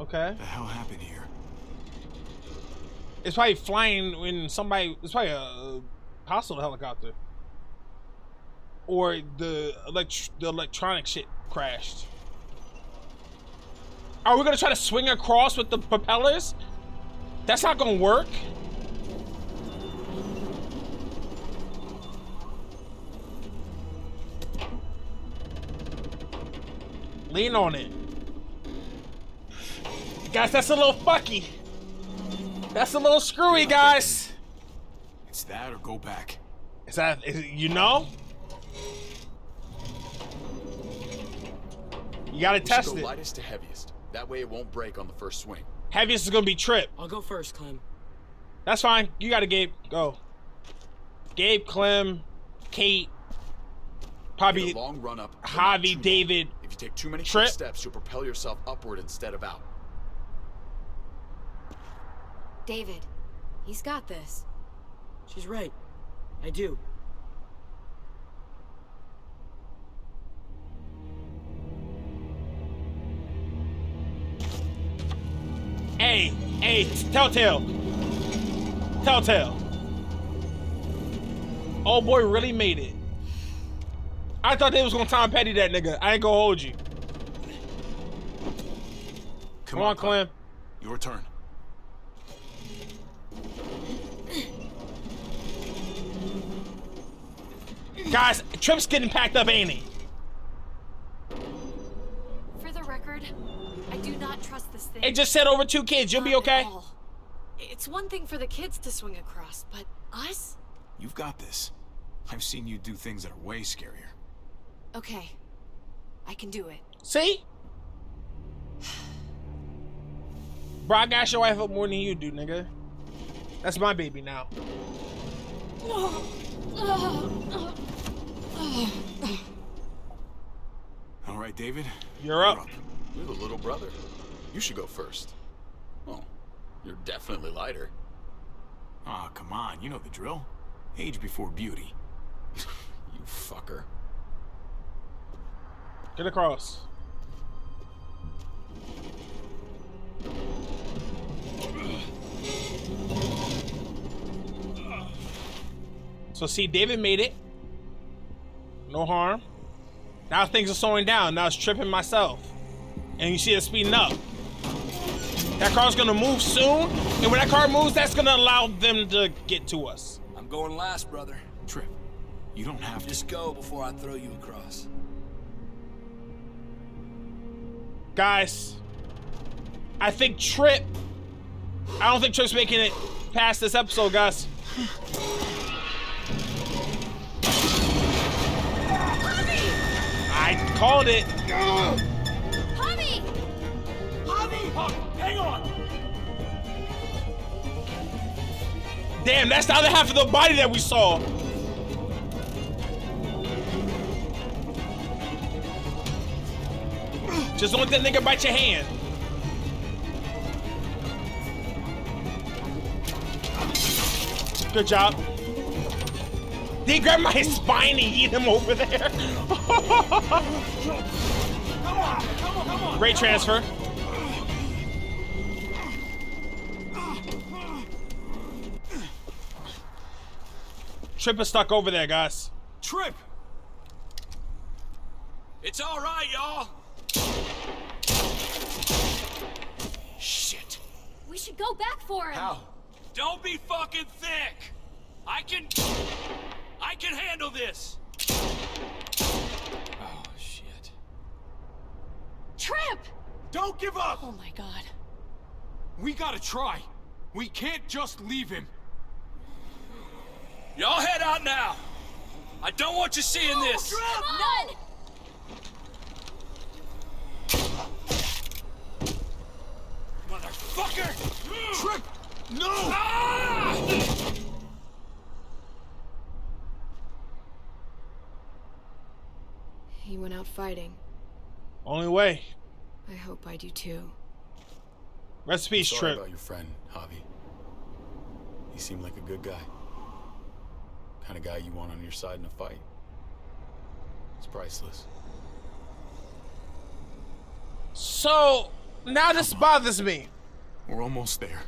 S1: Okay.
S4: What the hell happened here?
S1: It's probably flying when somebody. It's probably a hostile helicopter. Or the electronic shit crashed. Are we gonna try to swing across with the propellers? That's not gonna work. Lean on it. Guys, that's a little fucky. That's a little screwy, guys.
S4: It's that or go back.
S1: Is it, you know? You gotta test
S2: Go
S1: it.
S2: lightest to heaviest. That way it won't break on the first swing.
S1: Heaviest is gonna be Trip.
S6: I'll go first, Clem.
S1: That's fine. You got it, Gabe. Go. Gabe, Clem, Kate, probably
S2: Get a long run up.
S1: Javi, David.
S2: If you take too many
S1: Trip.
S2: quick steps, you'll propel yourself upward instead of out.
S11: David, he's got this.
S6: She's right. I do.
S1: Hey, Telltale. Oh boy, really made it. I thought they was gonna Tom Petty that nigga. I ain't gonna hold you. Come on, Clem.
S4: Your turn.
S1: Guys, Trip's getting packed up, ain't he?
S9: For the record, I do not trust this thing.
S1: It just said over 2 kids. You'll be
S9: Not
S1: okay?
S9: at all. It's one thing for the kids to swing across, but us?
S4: You've got this. I've seen you do things that are way scarier.
S11: Okay, I can do it.
S1: See? Bro, I got your wife up more than you do, nigga. That's my baby now.
S4: All right, David.
S1: You're up.
S2: You're the little brother. You should go first. Well, you're definitely lighter.
S4: Aw, come on. You know the drill. Age before beauty.
S2: You fucker.
S1: Get across. So see, David made it. No harm. Now things are slowing down. Now it's tripping myself. And you see it speeding up. That car's gonna move soon. And when that car moves, that's gonna allow them to get to us.
S10: I'm going last, brother.
S4: Trip, you don't have to.
S10: Just go before I throw you across.
S1: Guys, I think Trip... I don't think Trip's making it past this episode, guys. I called it.
S7: Javi!
S4: Javi, hang on!
S1: Damn, that's the other half of the body that we saw. Just don't let that nigga bite your hand. Good job. Did he grab my spine and eat him over there?
S4: Come on!
S1: Great transfer. Trip is stuck over there, guys.
S4: Trip!
S10: It's all right, y'all. Shit.
S7: We should go back for him.
S4: How?
S10: Don't be fucking thick. I can handle this. Oh, shit.
S7: Trip!
S4: Don't give up!
S5: Oh my god.
S4: We gotta try. We can't just leave him.
S10: Y'all head out now. I don't want you seeing this.
S7: Come on!
S10: Motherfucker!
S4: Trip! No!
S10: Ah!
S11: He went out fighting.
S1: Only way.
S11: I hope I do too.
S1: Rest in peace,
S2: Sorry
S1: Trip.
S2: about your friend, Javi. He seemed like a good guy. Kind of guy you want on your side in a fight. It's priceless.
S1: So, now this bothers me.
S4: We're almost there.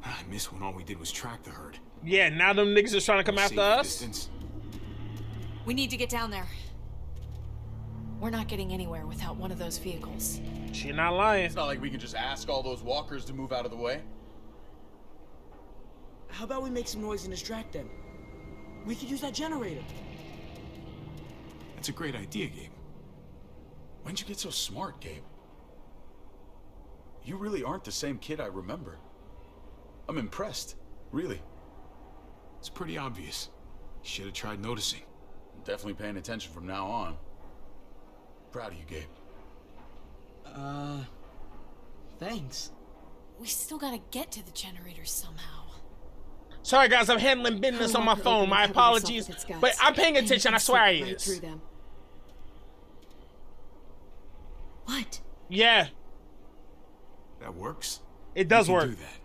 S4: I miss when all we did was track the herd.
S1: Yeah, now them niggas is trying to come after
S4: Safe
S1: us.
S4: distance.
S5: We need to get down there. We're not getting anywhere without one of those vehicles.
S1: She not lying.
S2: It's not like we can just ask all those walkers to move out of the way.
S6: How about we make some noise and distract them? We could use that generator.
S4: That's a great idea, Gabe.
S2: When'd you get so smart, Gabe? You really aren't the same kid I remember. I'm impressed, really.
S4: It's pretty obvious. Should have tried noticing.
S2: I'm definitely paying attention from now on. Proud of you, Gabe.
S6: Thanks.
S5: We still gotta get to the generators somehow.
S1: Sorry, guys, I'm handling business on my phone. My apologies. But I'm paying attention, I swear I is.
S11: Through them. What?
S1: Yeah,
S4: That works.
S1: it does
S4: We can
S1: work.
S4: do that.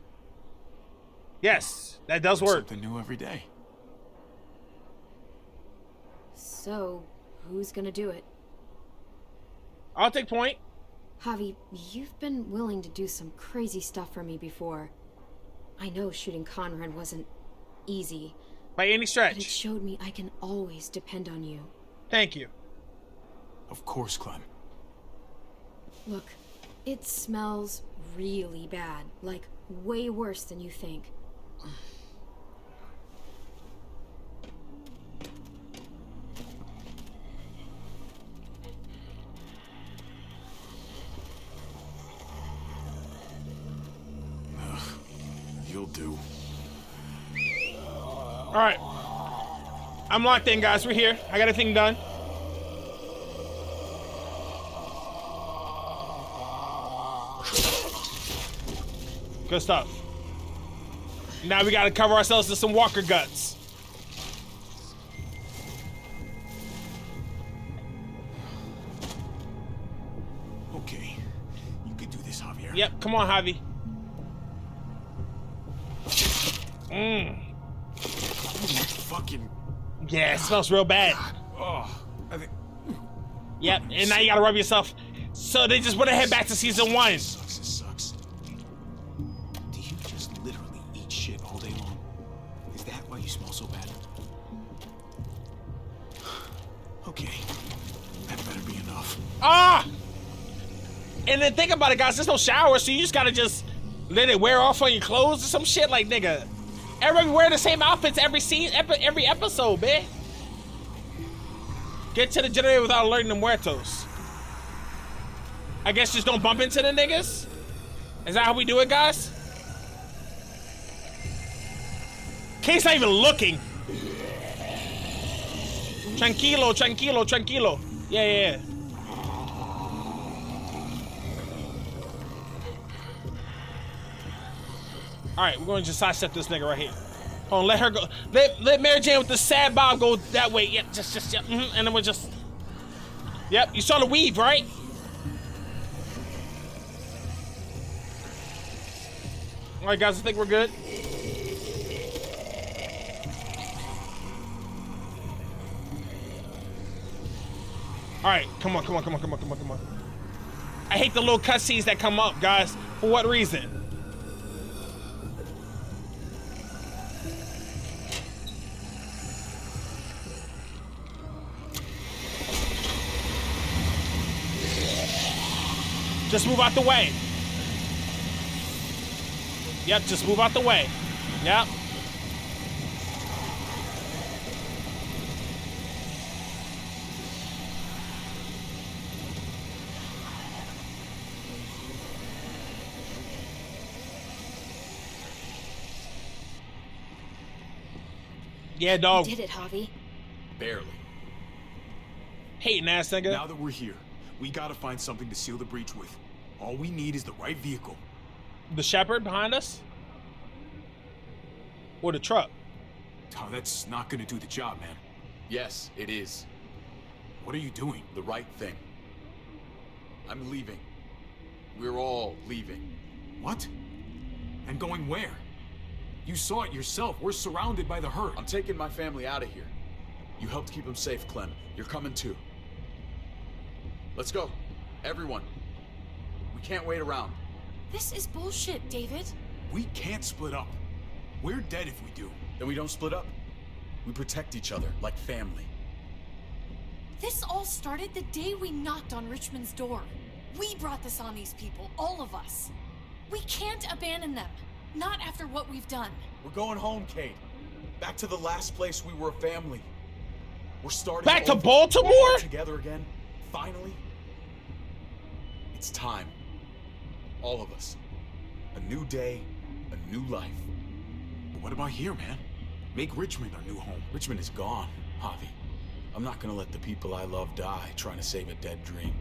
S1: Yes, that does
S4: Learn
S1: work.
S4: Something new every day.
S11: So, who's gonna do it?
S1: I'll take point.
S11: Javi, you've been willing to do some crazy stuff for me before. I know shooting Conrad wasn't easy,
S1: By any
S11: but it
S1: stretch.
S11: showed me I can always depend on you.
S1: Thank you.
S4: Of course, Clem.
S11: Look, it smells really bad, like way worse than you think.
S4: You'll do.
S1: All right. I'm locked in, guys. We're here. I got everything done. Good stuff. Now we gotta cover ourselves in some walker guts.
S4: Okay. You can do this, Javier.
S1: Yep, come on, Javi.
S4: Fucking.
S1: Yeah, it smells real bad.
S4: Oh, I think.
S1: Yep, and now you gotta rub yourself. So they just went ahead back to season 1.
S4: It sucks. Do you just literally eat shit all day long? Is that why you smell so bad? Okay, that better be enough.
S1: Ah! And then think about it, guys. There's no shower, so you just gotta just let it wear off on your clothes or some shit. Like, nigga, everybody wear the same outfits every scene, every episode, man. Get to the generator without alerting the muertos. I guess just don't bump into the niggas? Is that how we do it, guys? Kate's not even looking. Tranquilo, tranquilo, tranquilo. Yeah. Alright, we're gonna just sidestep this nigga right here. Hold on, let her go. Let Mary Jane with the sad bob go that way. Yep, just yep. And then we'll just. Yep, you saw the weave, right? Alright, guys, I think we're good. Alright, come on. I hate the little cutscenes that come up, guys. For what reason? Just move out the way. Yep, just move out the way. Yep. Yeah, dog.
S11: You did it, Javi.
S4: Barely.
S1: Hating ass nigga.
S4: Now that we're here, we gotta find something to seal the breach with. All we need is the right vehicle.
S1: The shepherd behind us? Or the truck?
S4: Oh, that's not gonna do the job, man.
S2: Yes, it is.
S4: What are you doing?
S2: The right thing. I'm leaving. We're all leaving.
S4: What? And going where? You saw it yourself. We're surrounded by the herd.
S2: I'm taking my family out of here. You helped keep them safe, Clem. You're coming too. Let's go. Everyone. We can't wait around.
S5: This is bullshit, David.
S4: We can't split up. We're dead if we do.
S2: Then we don't split up. We protect each other like family.
S5: This all started the day we knocked on Richmond's door. We brought this on these people, all of us. We can't abandon them. Not after what we've done.
S2: We're going home, Kate. Back to the last place we were a family. We're starting
S1: back to
S2: over.
S1: Baltimore?
S2: Together again. Finally. It's time. All of us. A new day, a new life.
S4: But what about here, man? Make Richmond our new home.
S2: Richmond is gone, Javi. I'm not gonna let the people I love die trying to save a dead dream.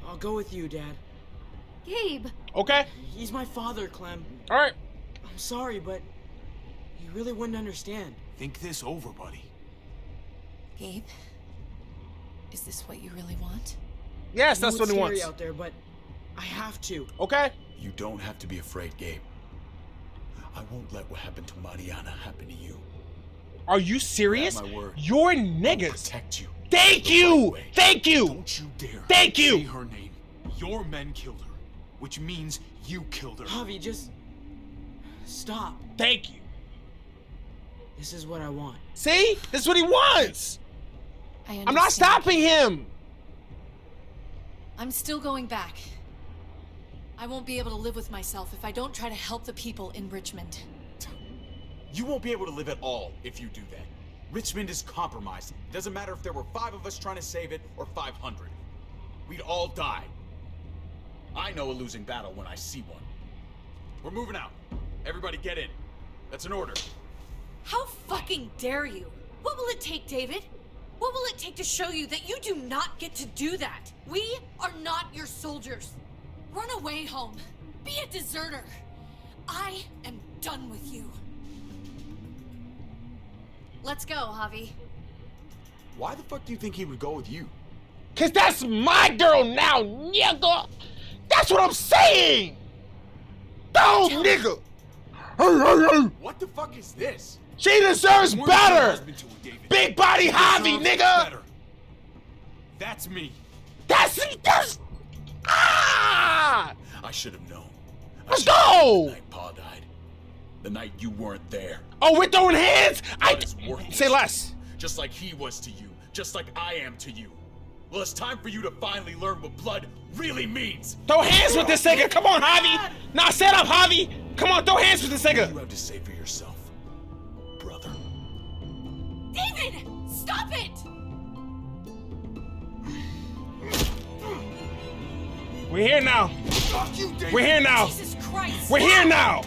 S6: I'll go with you, Dad.
S11: Gabe!
S1: Okay.
S6: He's my father, Clem.
S1: Alright.
S6: I'm sorry, but you really wouldn't understand.
S4: Think this over, buddy.
S5: Gabe, is this what you really want?
S1: Yes,
S6: I know
S1: that's what
S6: it's
S1: he
S6: scary
S1: wants.
S6: out there, but I have to.
S1: Okay.
S2: You don't have to be afraid, Gabe. I won't let what happened to Mariana happen to you.
S1: Are you serious?
S2: My word.
S1: You're
S2: I'll
S1: niggas.
S2: protect you.
S1: Thank you!
S2: Right
S1: Thank you!
S4: Don't you dare
S1: Thank you!
S4: say her name. Your men killed her, which means you killed her.
S6: Javi, just stop.
S1: Thank you.
S6: This is what I want.
S1: See? This is what he wants!
S5: I'm
S1: not stopping him!
S5: I'm still going back. I won't be able to live with myself if I don't try to help the people in Richmond.
S2: You won't be able to live at all if you do that. Richmond is compromised. It doesn't matter if there were 5 of us trying to save it or 500. We'd all die. I know a losing battle when I see one. We're moving out. Everybody get in. That's an order.
S5: How fucking dare you? What will it take, David? What will it take to show you that you do not get to do that? We are not your soldiers. Run away home. Be a deserter. I am done with you. Let's go, Javi.
S2: Why the fuck do you think he would go with you?
S1: Cause that's my girl now, nigga! That's what I'm saying! dog, nigga.
S2: What the fuck is this?
S1: She deserves
S4: You weren't a good
S1: better.
S4: husband to her, David.
S1: Big body
S4: She
S1: Javi,
S4: deserves
S1: nigga.
S4: better. That's me.
S1: That's ah.
S2: I should have known.
S1: Let's
S2: I should've known
S1: go.
S2: The night Pa died. The night you weren't there.
S1: Oh, we're throwing hands.
S2: Blood is worthless.
S1: Say less.
S2: Just like he was to you. Just like I am to you. Well, it's time for you to finally learn what blood really means.
S1: Throw hands with this nigga. Come on, Javi. Nah, set up, Javi. Come on, throw hands with this nigga.
S2: You have to say for yourself, brother.
S9: David! Stop it!
S1: We're here now.
S4: Fuck you, David.
S1: We're here now.
S9: Jesus Christ!
S1: We're here now.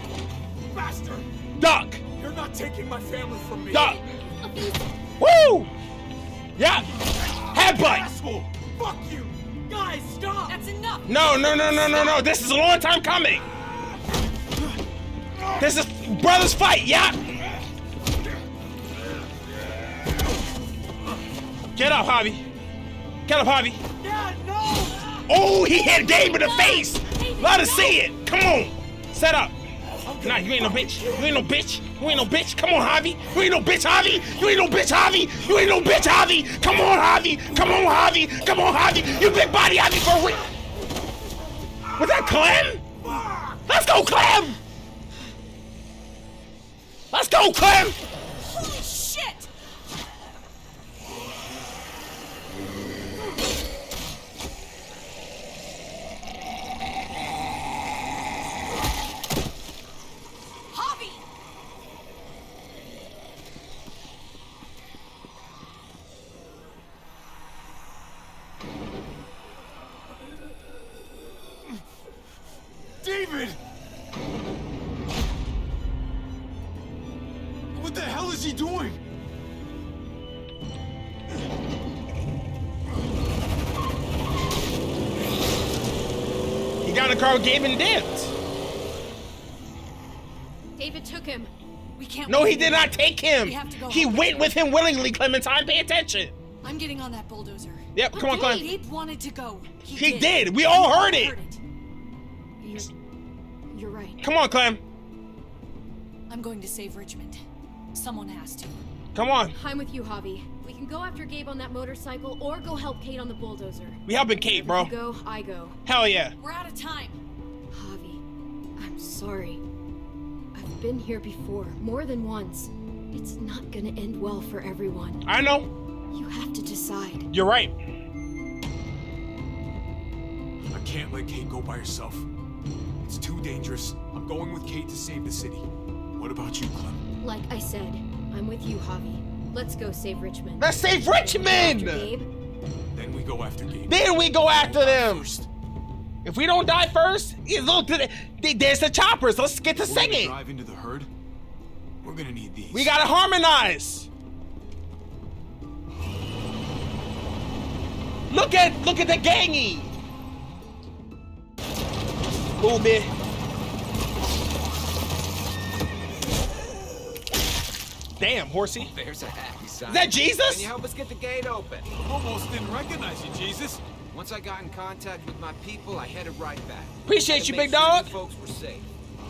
S4: Bastard.
S1: Duck.
S4: You're not taking my family from me.
S1: Duck. Woo. Yeah. Headbutt.
S4: Asshole. Fuck you.
S8: Guys, stop!
S9: That's enough!
S1: No. This is a long time coming. This is brothers fight. Yeah. Get up, Javi. Get up, Javi.
S8: Dad, no!
S1: Oh, he hit Gabe in the face. Let us see it. Come on. Set up. Nah, you ain't no bitch. You ain't no bitch. You ain't no bitch. Come on, Javi. You ain't no bitch, Javi. You ain't no bitch, Javi. You ain't no bitch, Javi. Come on, Javi. Come on, Javi. Come on, Javi. You big body, Javi, for real. Was that Clem? Let's go, Clem. Let's go, Clem.
S9: Holy shit! Javi!
S4: David! What the hell is he doing?
S1: He got in the car with Gabe and dipped.
S11: David took him.
S9: We can't
S1: No,
S9: wait.
S1: he did not take him.
S9: We have to go
S1: He
S9: home.
S1: went with him willingly, Clementine. Pay attention.
S9: I'm getting on that bulldozer.
S1: Yep, come on, Clem.
S9: Gabe wanted to go.
S1: He did. We all heard it.
S11: You're right.
S1: Come on, Clem.
S9: I'm going to save Richmond. Someone has to.
S1: Come on.
S11: I'm with you, Javi. We can go after Gabe on that motorcycle or go help Kate on the bulldozer.
S1: We helping Kate, bro.
S11: You go, I go.
S1: Hell yeah.
S9: We're out of time.
S11: Javi, I'm sorry. I've been here before, more than once. It's not gonna end well for everyone.
S1: I know.
S11: You have to decide.
S1: You're right.
S4: I can't let Kate go by herself. It's too dangerous. I'm going with Kate to save the city. What about you, Clem?
S11: Like I said, I'm with you, Javi. Let's go save Richmond.
S1: Let's save
S11: After
S1: Richmond!
S11: Gabe,
S4: Then we go after Gabe.
S1: Then we go after them.
S4: First.
S1: If we don't die first, look, there's the choppers. Let's get to
S4: We're gonna
S1: singing.
S4: drive into the herd. We're gonna need these.
S1: We gotta harmonize. Look at the gangy. Move it. Damn, horsey.
S12: There's a happy sign.
S1: Is that Jesus?
S12: Can you help us get the gate open?
S4: Almost didn't recognize you, Jesus.
S12: Once I got in contact with my people, I headed right back.
S1: Appreciate you,
S12: To make
S1: big
S12: sure
S1: dog.
S12: you folks were safe.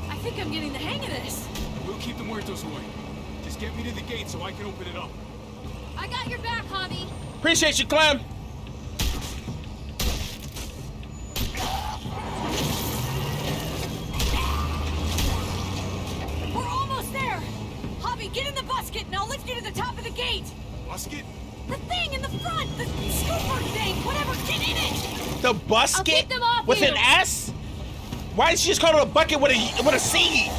S9: I think I'm getting the hang of this.
S4: We'll keep the muertos away. Just get me to the gate so I can open it up.
S11: I got your back, Javi.
S1: Appreciate you, Clem.
S9: We're almost there. Javi, get in the busket and I'll lift you to the top of the gate.
S4: Busket?
S9: The thing in the front, the scooper thing, whatever, get in it.
S1: The busket
S11: I'll take them off
S1: with
S11: you.
S1: an S? Why did she just call it a bucket with a C?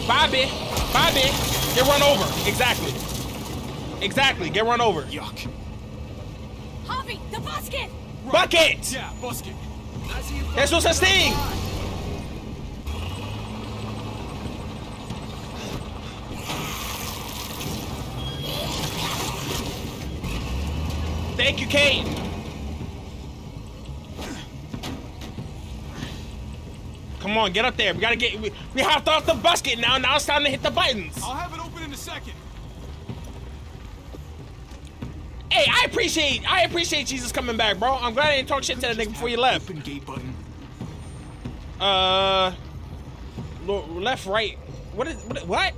S1: Bobby, get run over. Exactly, get run over.
S4: Yuck.
S9: Javi, the busket.
S1: Bucket!
S4: Yeah, busket.
S12: I see you
S1: There's no such thing! Thank you, Kate. Come on, get up there. We gotta get. We hopped off the busket now. Now it's time to hit the buttons.
S4: I'll have it open in a second.
S1: Hey, I appreciate Jesus coming back, bro. I'm glad I didn't talk shit to that nigga before you left.
S4: Open gate button.
S1: Left, right. What?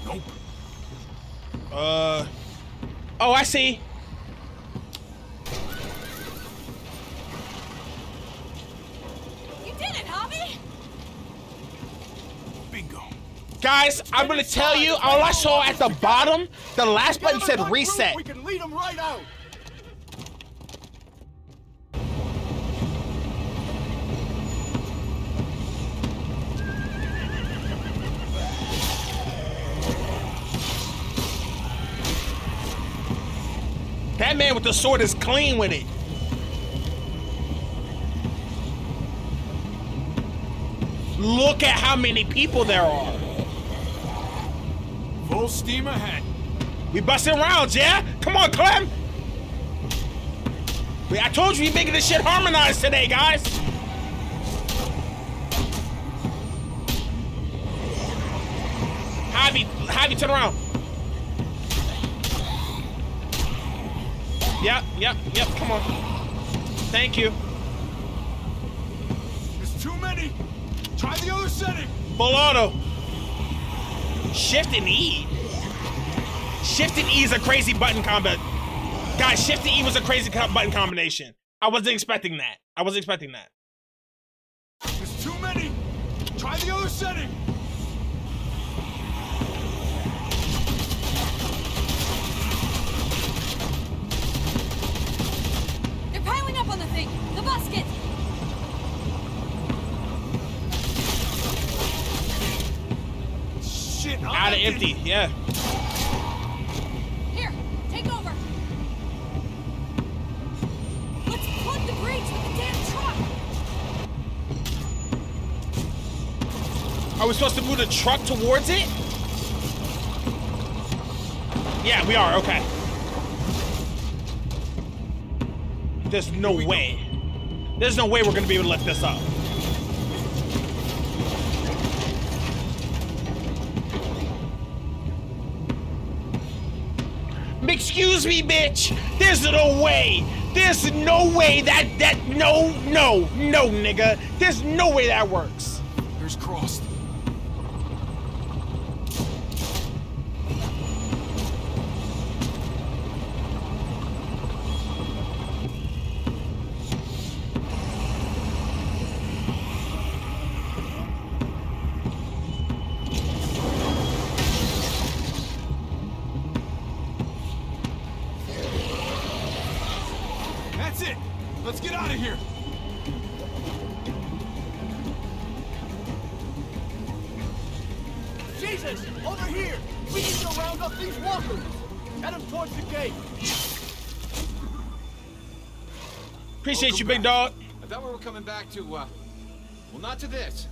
S4: Nope.
S1: Oh, I see.
S9: You did it, Javi!
S4: Bingo.
S1: Guys, I'm gonna tell you, all I saw at the bottom, the last button said reset.
S4: We can lead them right out.
S1: That man with the sword is clean with it. Look at how many people there are.
S4: Full steam ahead.
S1: We busting rounds, yeah? Come on, Clem. I told you we making this shit harmonized today, guys. Javi, turn around. Yep, come on. Thank you.
S4: There's too many. Try the other setting.
S1: Full auto. Shift and E. Shift and E is a crazy button combo. Guys, Shift and E was a crazy button combination. I wasn't expecting that.
S4: There's too many. Try the other setting.
S9: They're piling up on the thing! The basket!
S4: Shit,
S1: Out of empty, yeah.
S9: Here, take over! Let's plug the bridge with the damn truck!
S1: Are we supposed to move the truck towards it? Yeah, we are, okay. There's no way. There's no way we're gonna be able to lift this up. Excuse me, bitch. There's no way. There's no way no, nigga. There's no way that works.
S4: Fingers crossed. That's it. Let's get out of here.
S8: Jesus! Over here! We need to round up these walkers! Head them towards the gate!
S1: Appreciate you, big dog.
S12: I thought we were coming back to, well, not to this.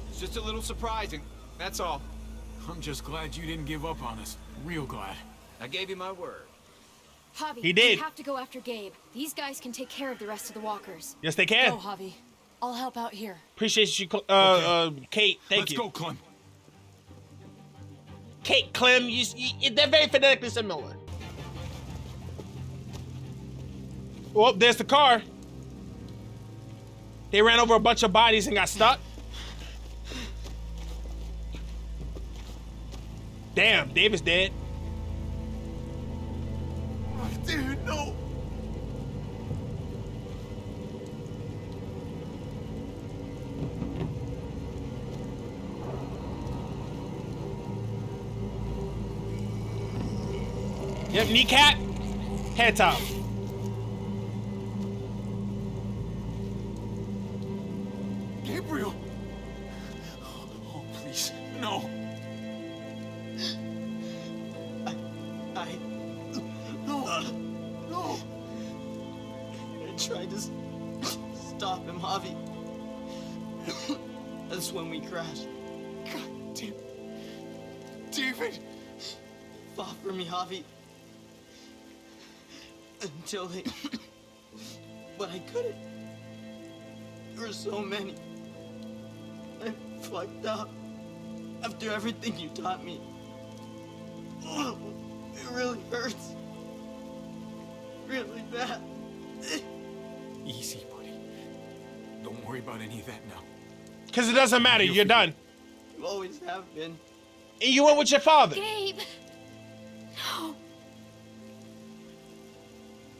S12: It's just a little surprising, that's all.
S4: I'm just glad you didn't give up on us. Real glad.
S12: I gave you my word.
S11: Javi,
S1: He did.
S11: we have to go after Gabe. These guys can take care of the rest of the walkers.
S1: Yes, they can.
S5: Go, Javi. I'll help out here.
S1: Appreciate you, Kate. Thank you.
S4: Let's go, Clem.
S1: Kate, Clem, they're very phonetically similar. Well, there's the car. They ran over a bunch of bodies and got stuck. Damn, David's dead.
S4: Dude, no.
S1: Yep, kneecap, head top.
S4: Gabriel. Oh, please, no. No.
S6: I tried to stop him, Javi. That's when we crashed.
S4: God damn. David.
S6: Fought for me, Javi. Until they... But I couldn't. There were so many. I fucked up. After everything you taught me. It really hurts. Really bad.
S4: Easy, buddy. Don't worry about any of that now.
S1: Because it doesn't matter. You're done.
S6: You always have been.
S1: And you went with your father.
S7: Gabe! No.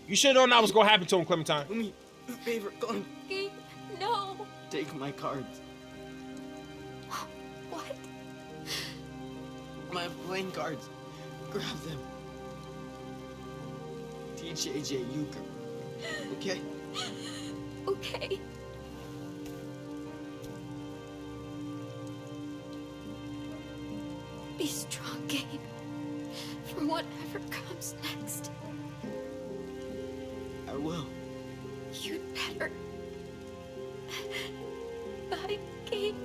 S1: You should have known that was going to happen to him, Clementine.
S6: Do me a favor, go on.
S7: Gabe, no.
S6: Take my cards.
S7: What?
S6: My playing cards. Grab them. Teach AJ euchre. Okay?
S7: Okay. Be strong, Gabe. For whatever comes next.
S6: I will.
S7: You'd better. Bye, Gabe.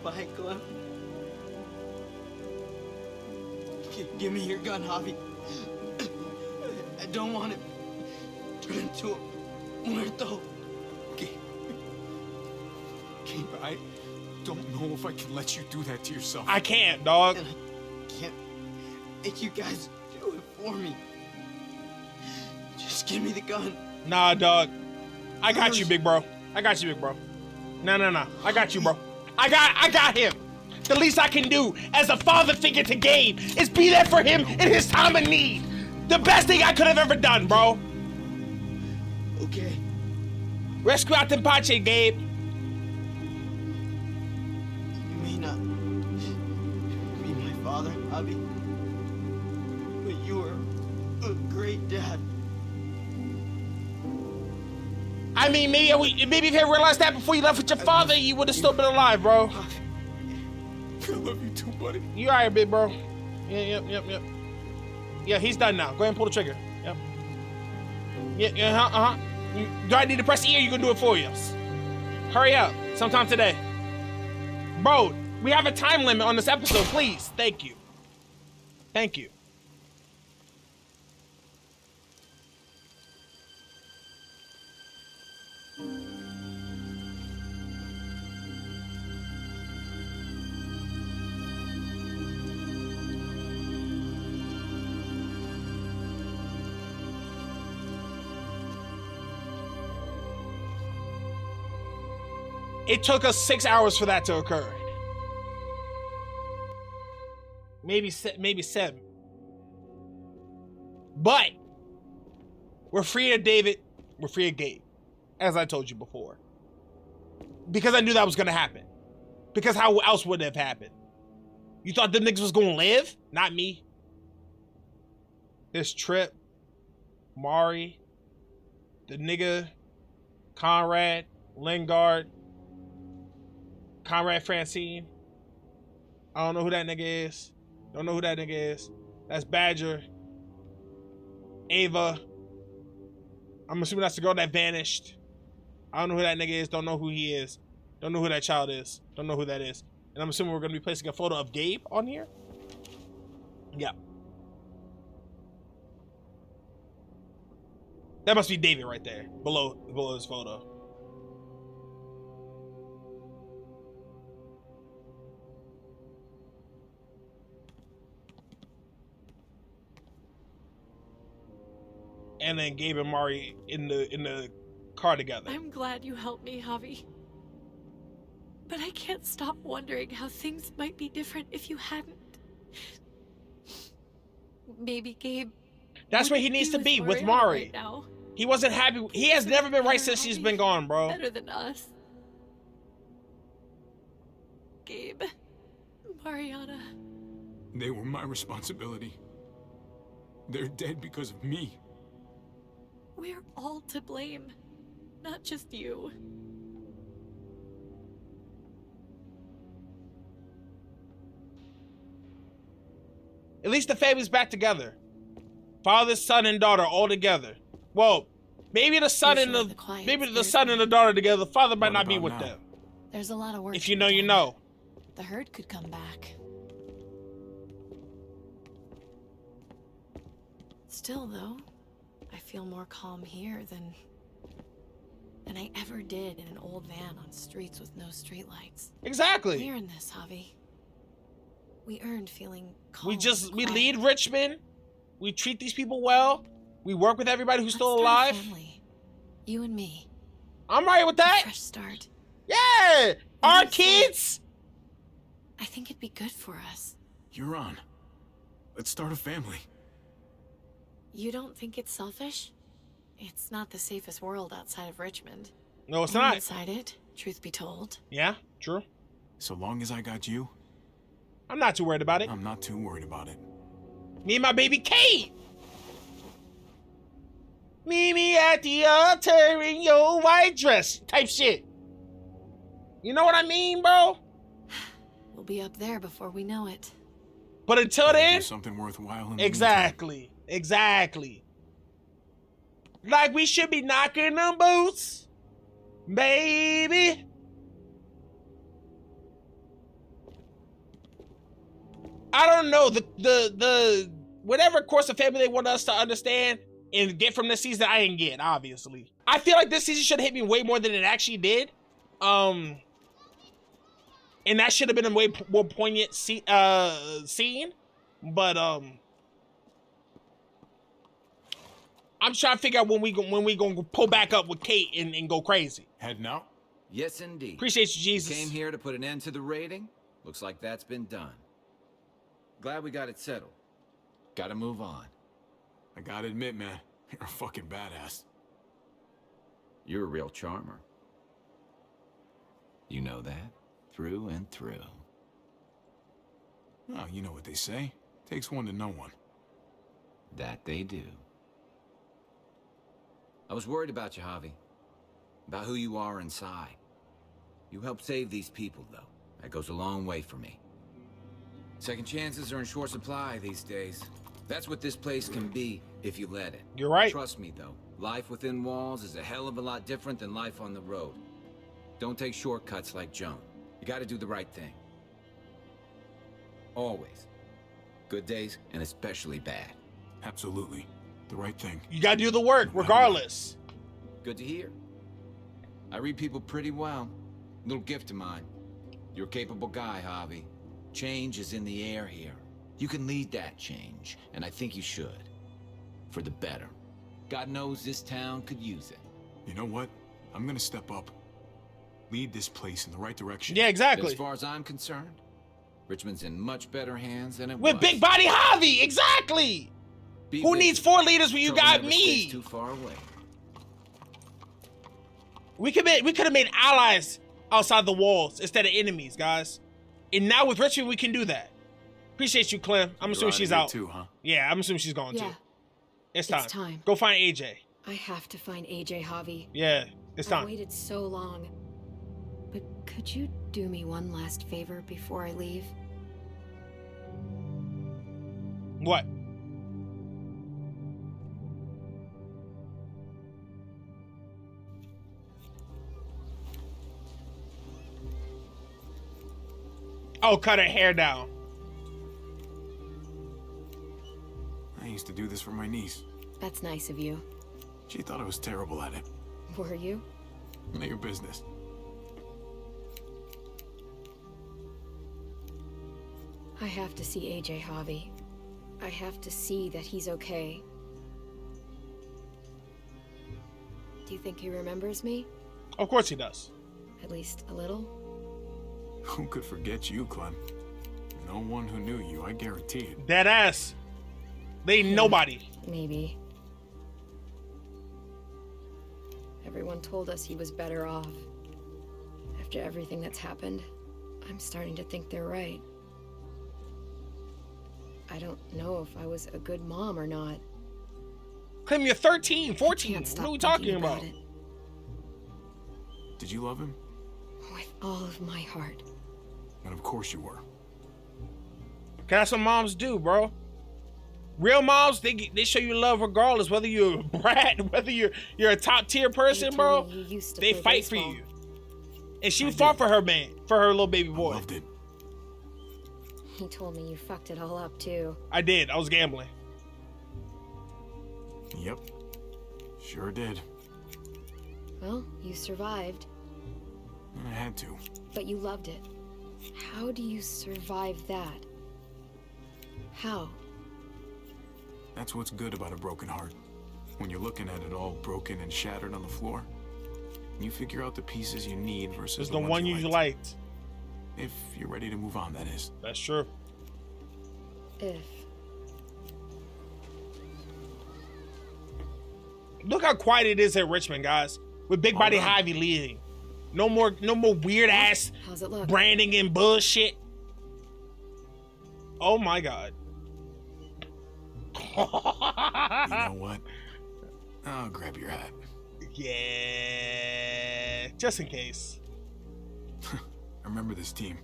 S6: Bye, Clem. Give me your gun, Javi. I don't want it turn into a muerto.
S4: Gabe, I don't know if I can let you do that to yourself.
S1: I can't, dog.
S6: And I can't make you guys do it for me. Just give me the gun.
S1: Nah, dog. I got you, big bro. I got you, big bro. No. I got you, bro. I got him. The least I can do as a father figure to Gabe is be there for him in his time of need. The best thing I could have ever done, bro.
S6: Okay.
S1: Rescue out Tempache, Gabe.
S6: You may not be my father, Javi, but you are a great dad.
S1: I mean, maybe if you had realized that before you left with your father, you would have still been alive, bro.
S4: I love you too, buddy.
S1: You alright, big bro. Yep. Yeah, he's done now. Go ahead and pull the trigger. Yep. Yeah, do I need to press E or you can do it for you? Hurry up. Sometime today. Bro, we have a time limit on this episode, please. Thank you. Thank you. It took us 6 hours for that to occur. Maybe 7. But we're free of David. We're free of Gabe, as I told you before. Because I knew that was gonna happen. Because how else would it have happened? You thought them niggas was gonna live? Not me. This Trip, Mari, the nigga, Conrad, Lingard, Conrad Francine. I don't know who that nigga is. Don't know who that nigga is. That's Badger. Ava. I'm assuming that's the girl that vanished. I don't know who that nigga is. Don't know who he is. Don't know who that child is. Don't know who that is. And I'm assuming we're going to be placing a photo of Gabe on here. Yeah. That must be David right there. Below his photo. And then Gabe and Mari in the car together.
S5: I'm glad you helped me, Javi. But I can't stop wondering how things might be different if you hadn't. Maybe Gabe.
S1: That's where he needs to be, with Mari. Right now. He wasn't happy. He has never been right since she's been gone, bro.
S5: Better than us. Gabe. Mariana.
S4: They were my responsibility. They're dead because of me.
S5: We're all to blame, not just you.
S1: At least the family's back together. Father, son, and daughter all together. Well, maybe the son and the son and the daughter together. The father might not be with them.
S5: There's a lot of work.
S1: If you know, you know.
S5: The herd could come back. Still, though, I feel more calm here than I ever did in an old van on streets with no streetlights.
S1: Exactly.
S5: We're in this, Javi. We earned feeling calm.
S1: We lead Richmond. We treat these people well. We work with everybody who's still alive.
S5: Family. You and me.
S1: I'm right with that.
S5: A fresh start.
S1: Yeah, our kids.
S5: I think it'd be good for us.
S4: You're on. Let's start a family.
S5: You don't think it's selfish? It's not the safest world outside of Richmond.
S1: No, it's
S5: Or
S1: not.
S5: Inside it, truth be told.
S1: Yeah, true.
S4: So long as I got you,
S1: I'm not too worried about it.
S4: I'm not too worried about it.
S1: Me and my baby Kate. Meet me at the altar in your white dress type shit. You know what I mean, bro?
S5: We'll be up there before we know it.
S1: But until then,
S4: do something worthwhile. In the
S1: exactly. Like we should be knocking them boots, baby. I don't know the whatever course of family they want us to understand and get from this season, I didn't get, obviously. I feel like this season should have hit me way more than it actually did. And that should have been a way more poignant scene. But I'm trying to figure out when we gonna pull back up with Kate and go crazy.
S4: Heading out?
S12: Yes, indeed.
S1: Appreciate you, Jesus.
S12: You came here to put an end to the raiding. Looks like that's been done. Glad we got it settled. Gotta move on.
S4: I gotta admit, man, you're a fucking badass.
S12: You're a real charmer. You know that? Through and through.
S4: Oh, you know what they say. Takes one to know one.
S12: That they do. I was worried about you, Javi. About who you are inside. You helped save these people, though. That goes a long way for me. Second chances are in short supply these days. That's what this place can be if you let it.
S1: You're right.
S12: Trust me, though. Life within walls is a hell of a lot different than life on the road. Don't take shortcuts like Joan. You gotta do the right thing. Always. Good days, and especially bad.
S4: Absolutely. The right thing.
S1: You gotta do the work, regardless.
S12: Good to hear. I read people pretty well. Little gift of mine. You're a capable guy, Javi. Change is in the air here. You can lead that change, and I think you should. For the better. God knows this town could use it.
S4: You know what? I'm gonna step up. Lead this place in the right direction.
S1: Yeah, exactly.
S12: As far as I'm concerned, Richmond's in much better hands than it
S1: was. With Big Body Javi, exactly! Who needs 4 leaders when you got me?
S12: Too far away.
S1: We could have made allies outside the walls instead of enemies, guys. And now with Richmond, we can do that. Appreciate you, Clem. I'm assuming she's out.
S4: Too, huh?
S1: Yeah, I'm assuming she's gone too. It's time.
S11: It's time.
S1: Go find AJ.
S11: I have to find AJ, Javi.
S1: Yeah, it's time.
S11: I've waited so long. But could you do me one last favor before I leave?
S1: What? Oh, cut her hair down.
S4: I used to do this for my niece.
S11: That's nice of you.
S4: She thought I was terrible at it.
S11: Were you?
S4: None of your business.
S11: I have to see AJ, Javi. I have to see that he's okay. Do you think he remembers me?
S1: Of course he does.
S11: At least a little?
S4: Who could forget you, Clem? No one who knew you, I guarantee it.
S1: Dead ass. They ain't nobody.
S11: Maybe. Everyone told us he was better off. After everything that's happened, I'm starting to think they're right. I don't know if I was a good mom or not.
S1: Clem, you're 13, 14. What are we talking about?
S4: Did you love him?
S11: With all of my heart.
S4: And of course you were.
S1: That's what moms do, bro. Real moms, they show you love regardless, whether you're a brat, whether you're a top tier person, bro. They fight for you. And she fought for her man, for her little baby boy.
S4: I loved it.
S11: He told me you fucked it all up too.
S1: I did. I was gambling.
S4: Yep. Sure did.
S11: Well, you survived.
S4: I had to.
S11: But you loved it. How do you survive that? How?
S4: That's what's good about a broken heart. When you're looking at it all broken and shattered on the floor, you figure out the pieces you need versus
S1: the one you liked.
S4: If you're ready to move on, that is.
S1: That's true.
S11: If.
S1: Look how quiet it is at Richmond, guys. With Big Body Javi leading. No more weird ass
S11: How's it look?
S1: branding and bullshit. Oh my god.
S4: You know what? I'll grab your hat.
S1: Yeah, just in case.
S4: I remember this team.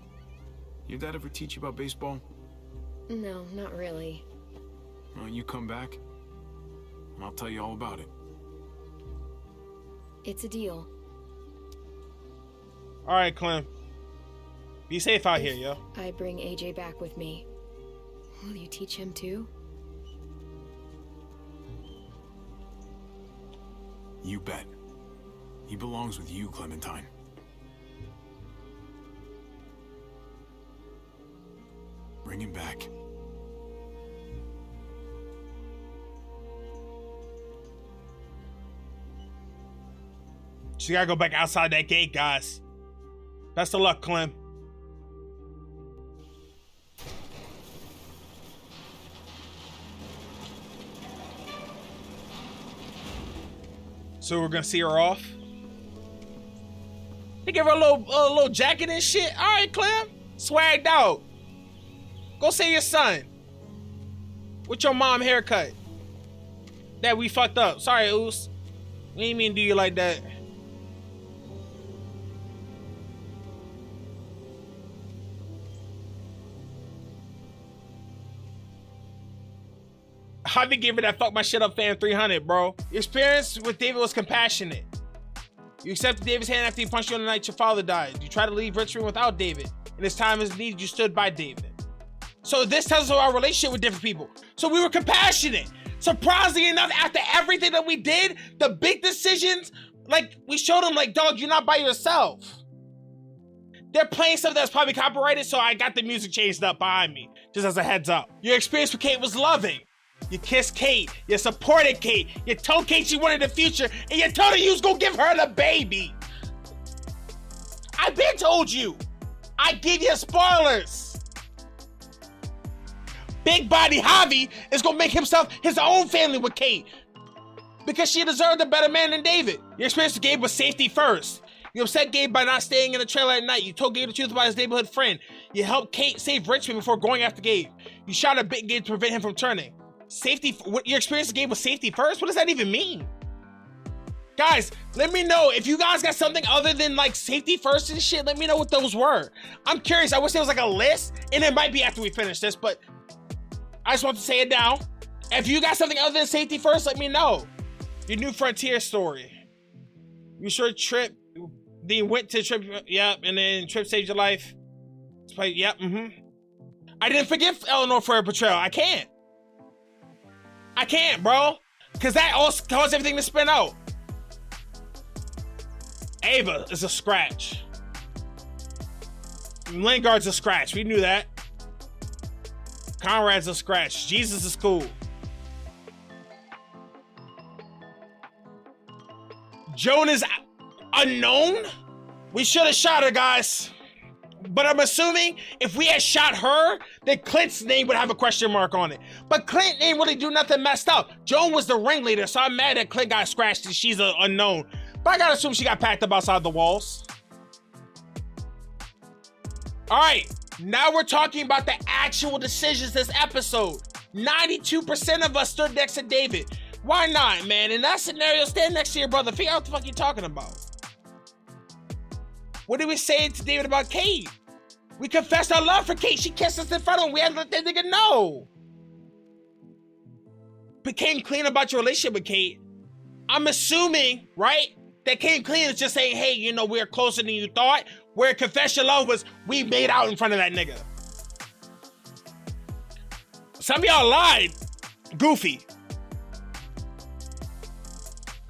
S4: Your dad ever teach you about baseball?
S11: No, not really.
S4: Well, you come back, and I'll tell you all about it.
S11: It's a deal.
S1: All right, Clem. Be safe out here, yo.
S11: I bring AJ back with me. Will you teach him too?
S4: You bet. He belongs with you, Clementine. Bring him back.
S1: She gotta go back outside that gate, guys. Best of luck, Clem. So we're gonna see her off. They give her a little jacket and shit. All right, Clem, swagged out. Go see your son. With your mom haircut. That we fucked up. Sorry, Oos. We ain't mean to do you like that. Javi gave her that fuck my shit up fan 300, bro. Your experience with David was compassionate. You accepted David's hand after he punched you on the night your father died. You tried to leave Richmond without David. In his time as needed, you stood by David. So this tells us our relationship with different people. So we were compassionate. Surprisingly enough, after everything that we did, the big decisions, like we showed them, like, dog, you're not by yourself. They're playing stuff that's probably copyrighted, so I got the music changed up behind me, just as a heads up. Your experience with Kate was loving. You kissed Kate, you supported Kate, you told Kate she wanted the future, and you told her you was gonna give her the baby. I been told you. I give you spoilers. Big Body Javi is gonna make himself his own family with Kate because she deserved a better man than David. Your experience with Gabe was safety first. You upset Gabe by not staying in the trailer at night. You told Gabe the truth about his neighborhood friend. You helped Kate save Richmond before going after Gabe. You shot at Big Gabe to prevent him from turning. Safety, what your experience with Gabe was safety first? What does that even mean? Guys, let me know if you guys got something other than like safety first and shit. Let me know what those were. I'm curious. I wish there was like a list, and it might be after we finish this, but I just want to say it now. If you got something other than safety first, let me know. Your New Frontier story. You sure Trip, then went to Trip, yep, and then Trip saved your life. Yep, I didn't forgive Eleanor for her betrayal. I can't, bro. Because that all caused everything to spin out. Ava is a scratch. Lingard's a scratch. We knew that. Conrad's a scratch. Jesus is cool. Joan is unknown? We should have shot her, guys. But I'm assuming if we had shot her, then Clint's name would have a question mark on it. But Clint didn't really do nothing messed up. Joan was the ringleader, so I'm mad that Clint got scratched and she's an unknown. But I gotta assume she got packed up outside the walls. All right, now we're talking about the actual decisions this episode. 92% of us stood next to David. Why not, man? In that scenario, stand next to your brother. Figure out what the fuck you're talking about. What did we say to David about Kate? We confessed our love for Kate. She kissed us in front of him. We had to let that nigga know. Became clean about your relationship with Kate. I'm assuming, right, that came clean is just saying, hey, you know, we're closer than you thought. Where confess your love was, we made out in front of that nigga. Some of y'all lied. Goofy.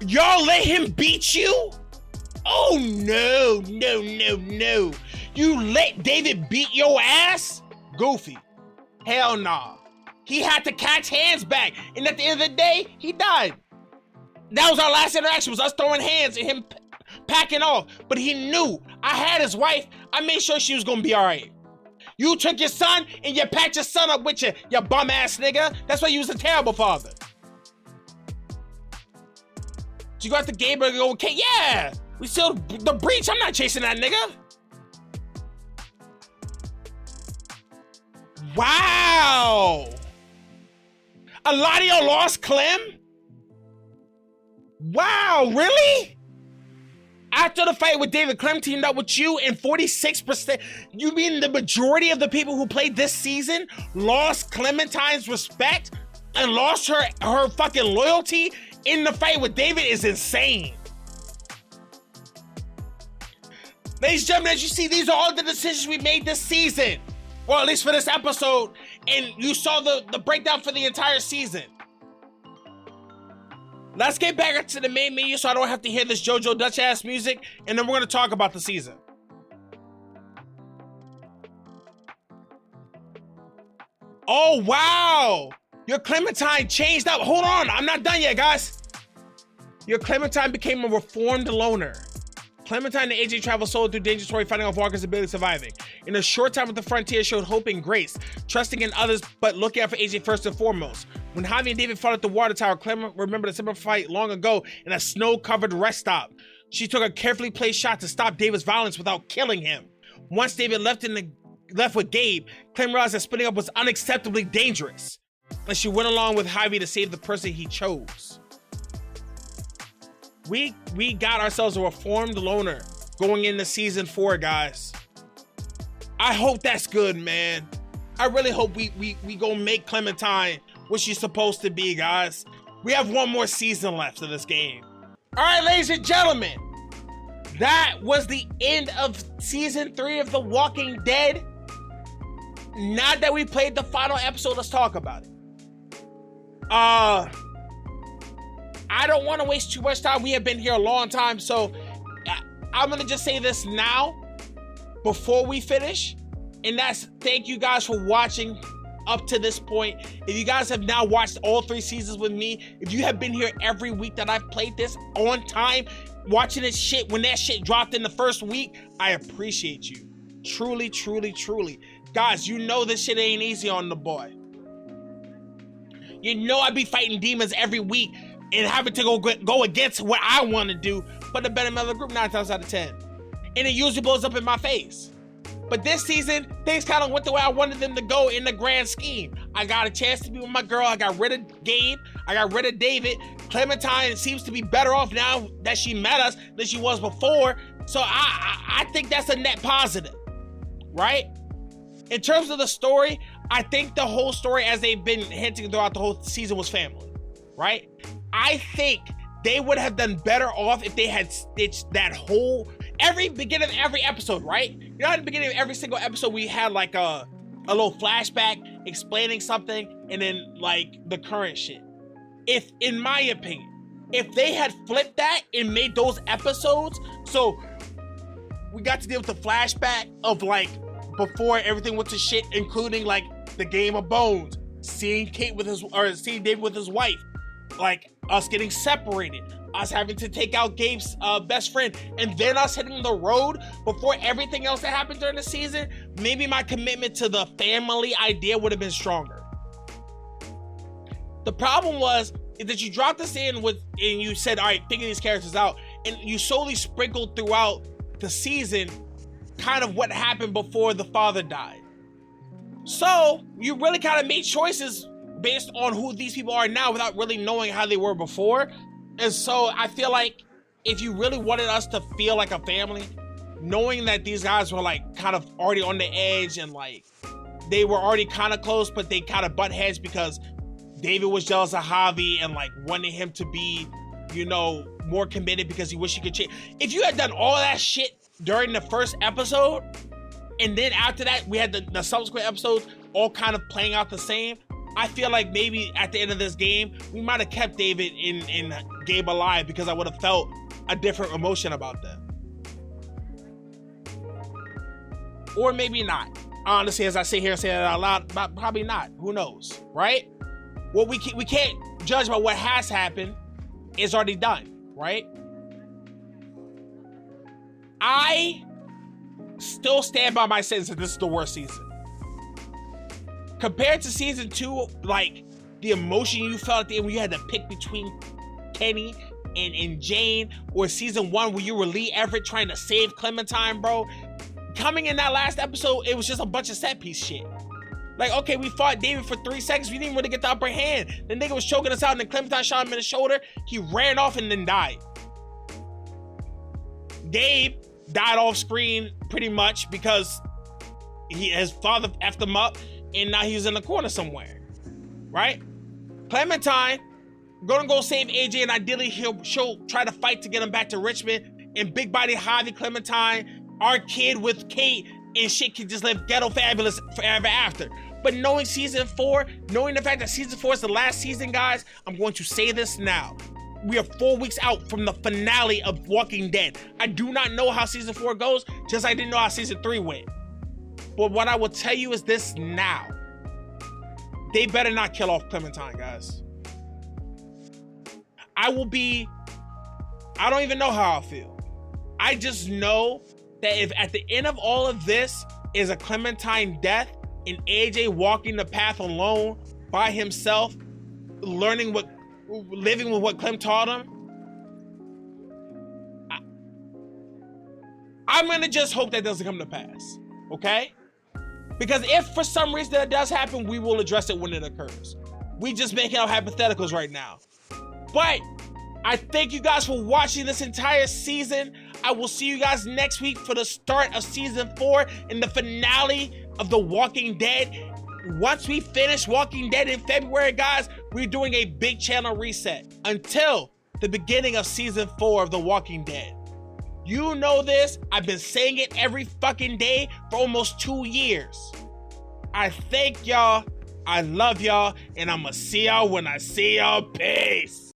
S1: Y'all let him beat you? Oh, no. You let David beat your ass? Goofy. Hell nah. He had to catch hands back. And at the end of the day, he died. That was our last interaction, was us throwing hands and him packing off. But he knew I had his wife. I made sure she was gonna be all right. You took your son and you packed your son up with you bum ass nigga. That's why you was a terrible father. So you go after Gabriel and go, okay, yeah, we still the breach. I'm not chasing that nigga. Wow. Eladio lost Clem? Wow, really? After the fight with David, Clem teamed up with you, and 46%, you mean the majority of the people who played this season lost Clementine's respect and lost her fucking loyalty in the fight with David is insane. Ladies and gentlemen, as you see, these are all the decisions we made this season, or at least for this episode, and you saw the breakdown for the entire season. Let's get back into the main menu so I don't have to hear this JoJo Dutch ass music, and then we're gonna talk about the season. Oh, wow! Your Clementine changed up. Hold on, I'm not done yet, guys. Your Clementine became a reformed loner. Clementine and AJ travel solo through dangerous story, fighting off walkers and barely surviving. In a short time at the frontier, showed hope and grace, trusting in others, but looking out for AJ first and foremost. When Javi and David fought at the water tower, Clement remembered a similar fight long ago in a snow-covered rest stop. She took a carefully placed shot to stop David's violence without killing him. Once David left with Gabe, Clem realized that splitting up was unacceptably dangerous, and she went along with Javi to save the person he chose. We got ourselves a reformed loner going into season 4, guys. I hope that's good, man. I really hope we gonna make Clementine what she's supposed to be, guys. We have one more season left of this game. All right, ladies and gentlemen, that was the end of season 3 of The Walking Dead. Now that we played the final episode, let's talk about it. I don't want to waste too much time. We have been here a long time, so I'm gonna just say this now before we finish, and that's thank you guys for watching up to this point. If you guys have now watched all 3 seasons with me, if you have been here every week that I've played this on time, watching this shit when that shit dropped in the first week, I appreciate you. Truly, truly, truly. Guys, you know this shit ain't easy on the boy. You know I be fighting demons every week and having to go against what I want to do, but the better member of the group 9 times out of 10. And it usually blows up in my face. But this season, things kind of went the way I wanted them to go in the grand scheme. I got a chance to be with my girl. I got rid of Gabe. I got rid of David. Clementine seems to be better off now that she met us than she was before. So I think that's a net positive, right? In terms of the story, I think the whole story, as they've been hinting throughout the whole season, was family, right? I think they would have done better off if they had stitched that whole, every beginning of every episode, right? You know, at the beginning of every single episode, we had like a little flashback explaining something and then like the current shit. If, in my opinion, if they had flipped that and made those episodes, so we got to deal with the flashback of like before everything went to shit, including like the Game of Bones, seeing seeing David with his wife, like us getting separated, us having to take out Gabe's best friend, and then us hitting the road before everything else that happened during the season, maybe my commitment to the family idea would have been stronger. The problem was that you dropped this in and you said, all right, figure these characters out, and you solely sprinkled throughout the season kind of what happened before the father died. So you really kind of made choices based on who these people are now without really knowing how they were before. And so I feel like if you really wanted us to feel like a family, knowing that these guys were like kind of already on the edge and like they were already kind of close, but they kind of butt heads because David was jealous of Javi and like wanted him to be, you know, more committed because he wished he could change. If you had done all that shit during the first episode, and then after that we had the subsequent episodes all kind of playing out the same, I feel like maybe at the end of this game, we might have kept David and Gabe alive because I would have felt a different emotion about them. Or maybe not. Honestly, as I sit here and say that out loud, probably not. Who knows, right? What we can't judge by what has happened is already done, right? I still stand by my sentence that this is the worst season. Compared to season 2, like the emotion you felt at the end when you had to pick between Kenny and Jane, or season 1 where you were Lee Everett trying to save Clementine, bro. Coming in that last episode, it was just a bunch of set piece shit. Like, okay, we fought David for 3 seconds. We didn't really get the upper hand. The nigga was choking us out, and then Clementine shot him in the shoulder. He ran off and then died. Gabe died off screen pretty much because his father effed him up, and now he's in the corner somewhere, right? Clementine gonna go save AJ, and ideally she'll try to fight to get him back to Richmond. And big body Javi, Clementine, our kid with Kate, and shit can just live ghetto fabulous forever after. But knowing season 4, knowing the fact that season 4 is the last season, guys, I'm going to say this now. We are 4 weeks out from the finale of Walking Dead. I do not know how season 4 goes, just like I didn't know how season 3 went. But what I will tell you is this now. They better not kill off Clementine, guys. I don't even know how I feel. I just know that if at the end of all of this is a Clementine death and AJ walking the path alone by himself, living with what Clem taught him, I'm gonna just hope that doesn't come to pass, okay? Because if for some reason that does happen, we will address it when it occurs. We just making up hypotheticals right now. But I thank you guys for watching this entire season. I will see you guys next week for the start of season 4 and the finale of The Walking Dead. Once we finish Walking Dead in February, guys, we're doing a big channel reset until the beginning of season 4 of The Walking Dead. You know this. I've been saying it every fucking day for almost 2 years. I thank y'all. I love y'all. And I'm gonna see y'all when I see y'all. Peace.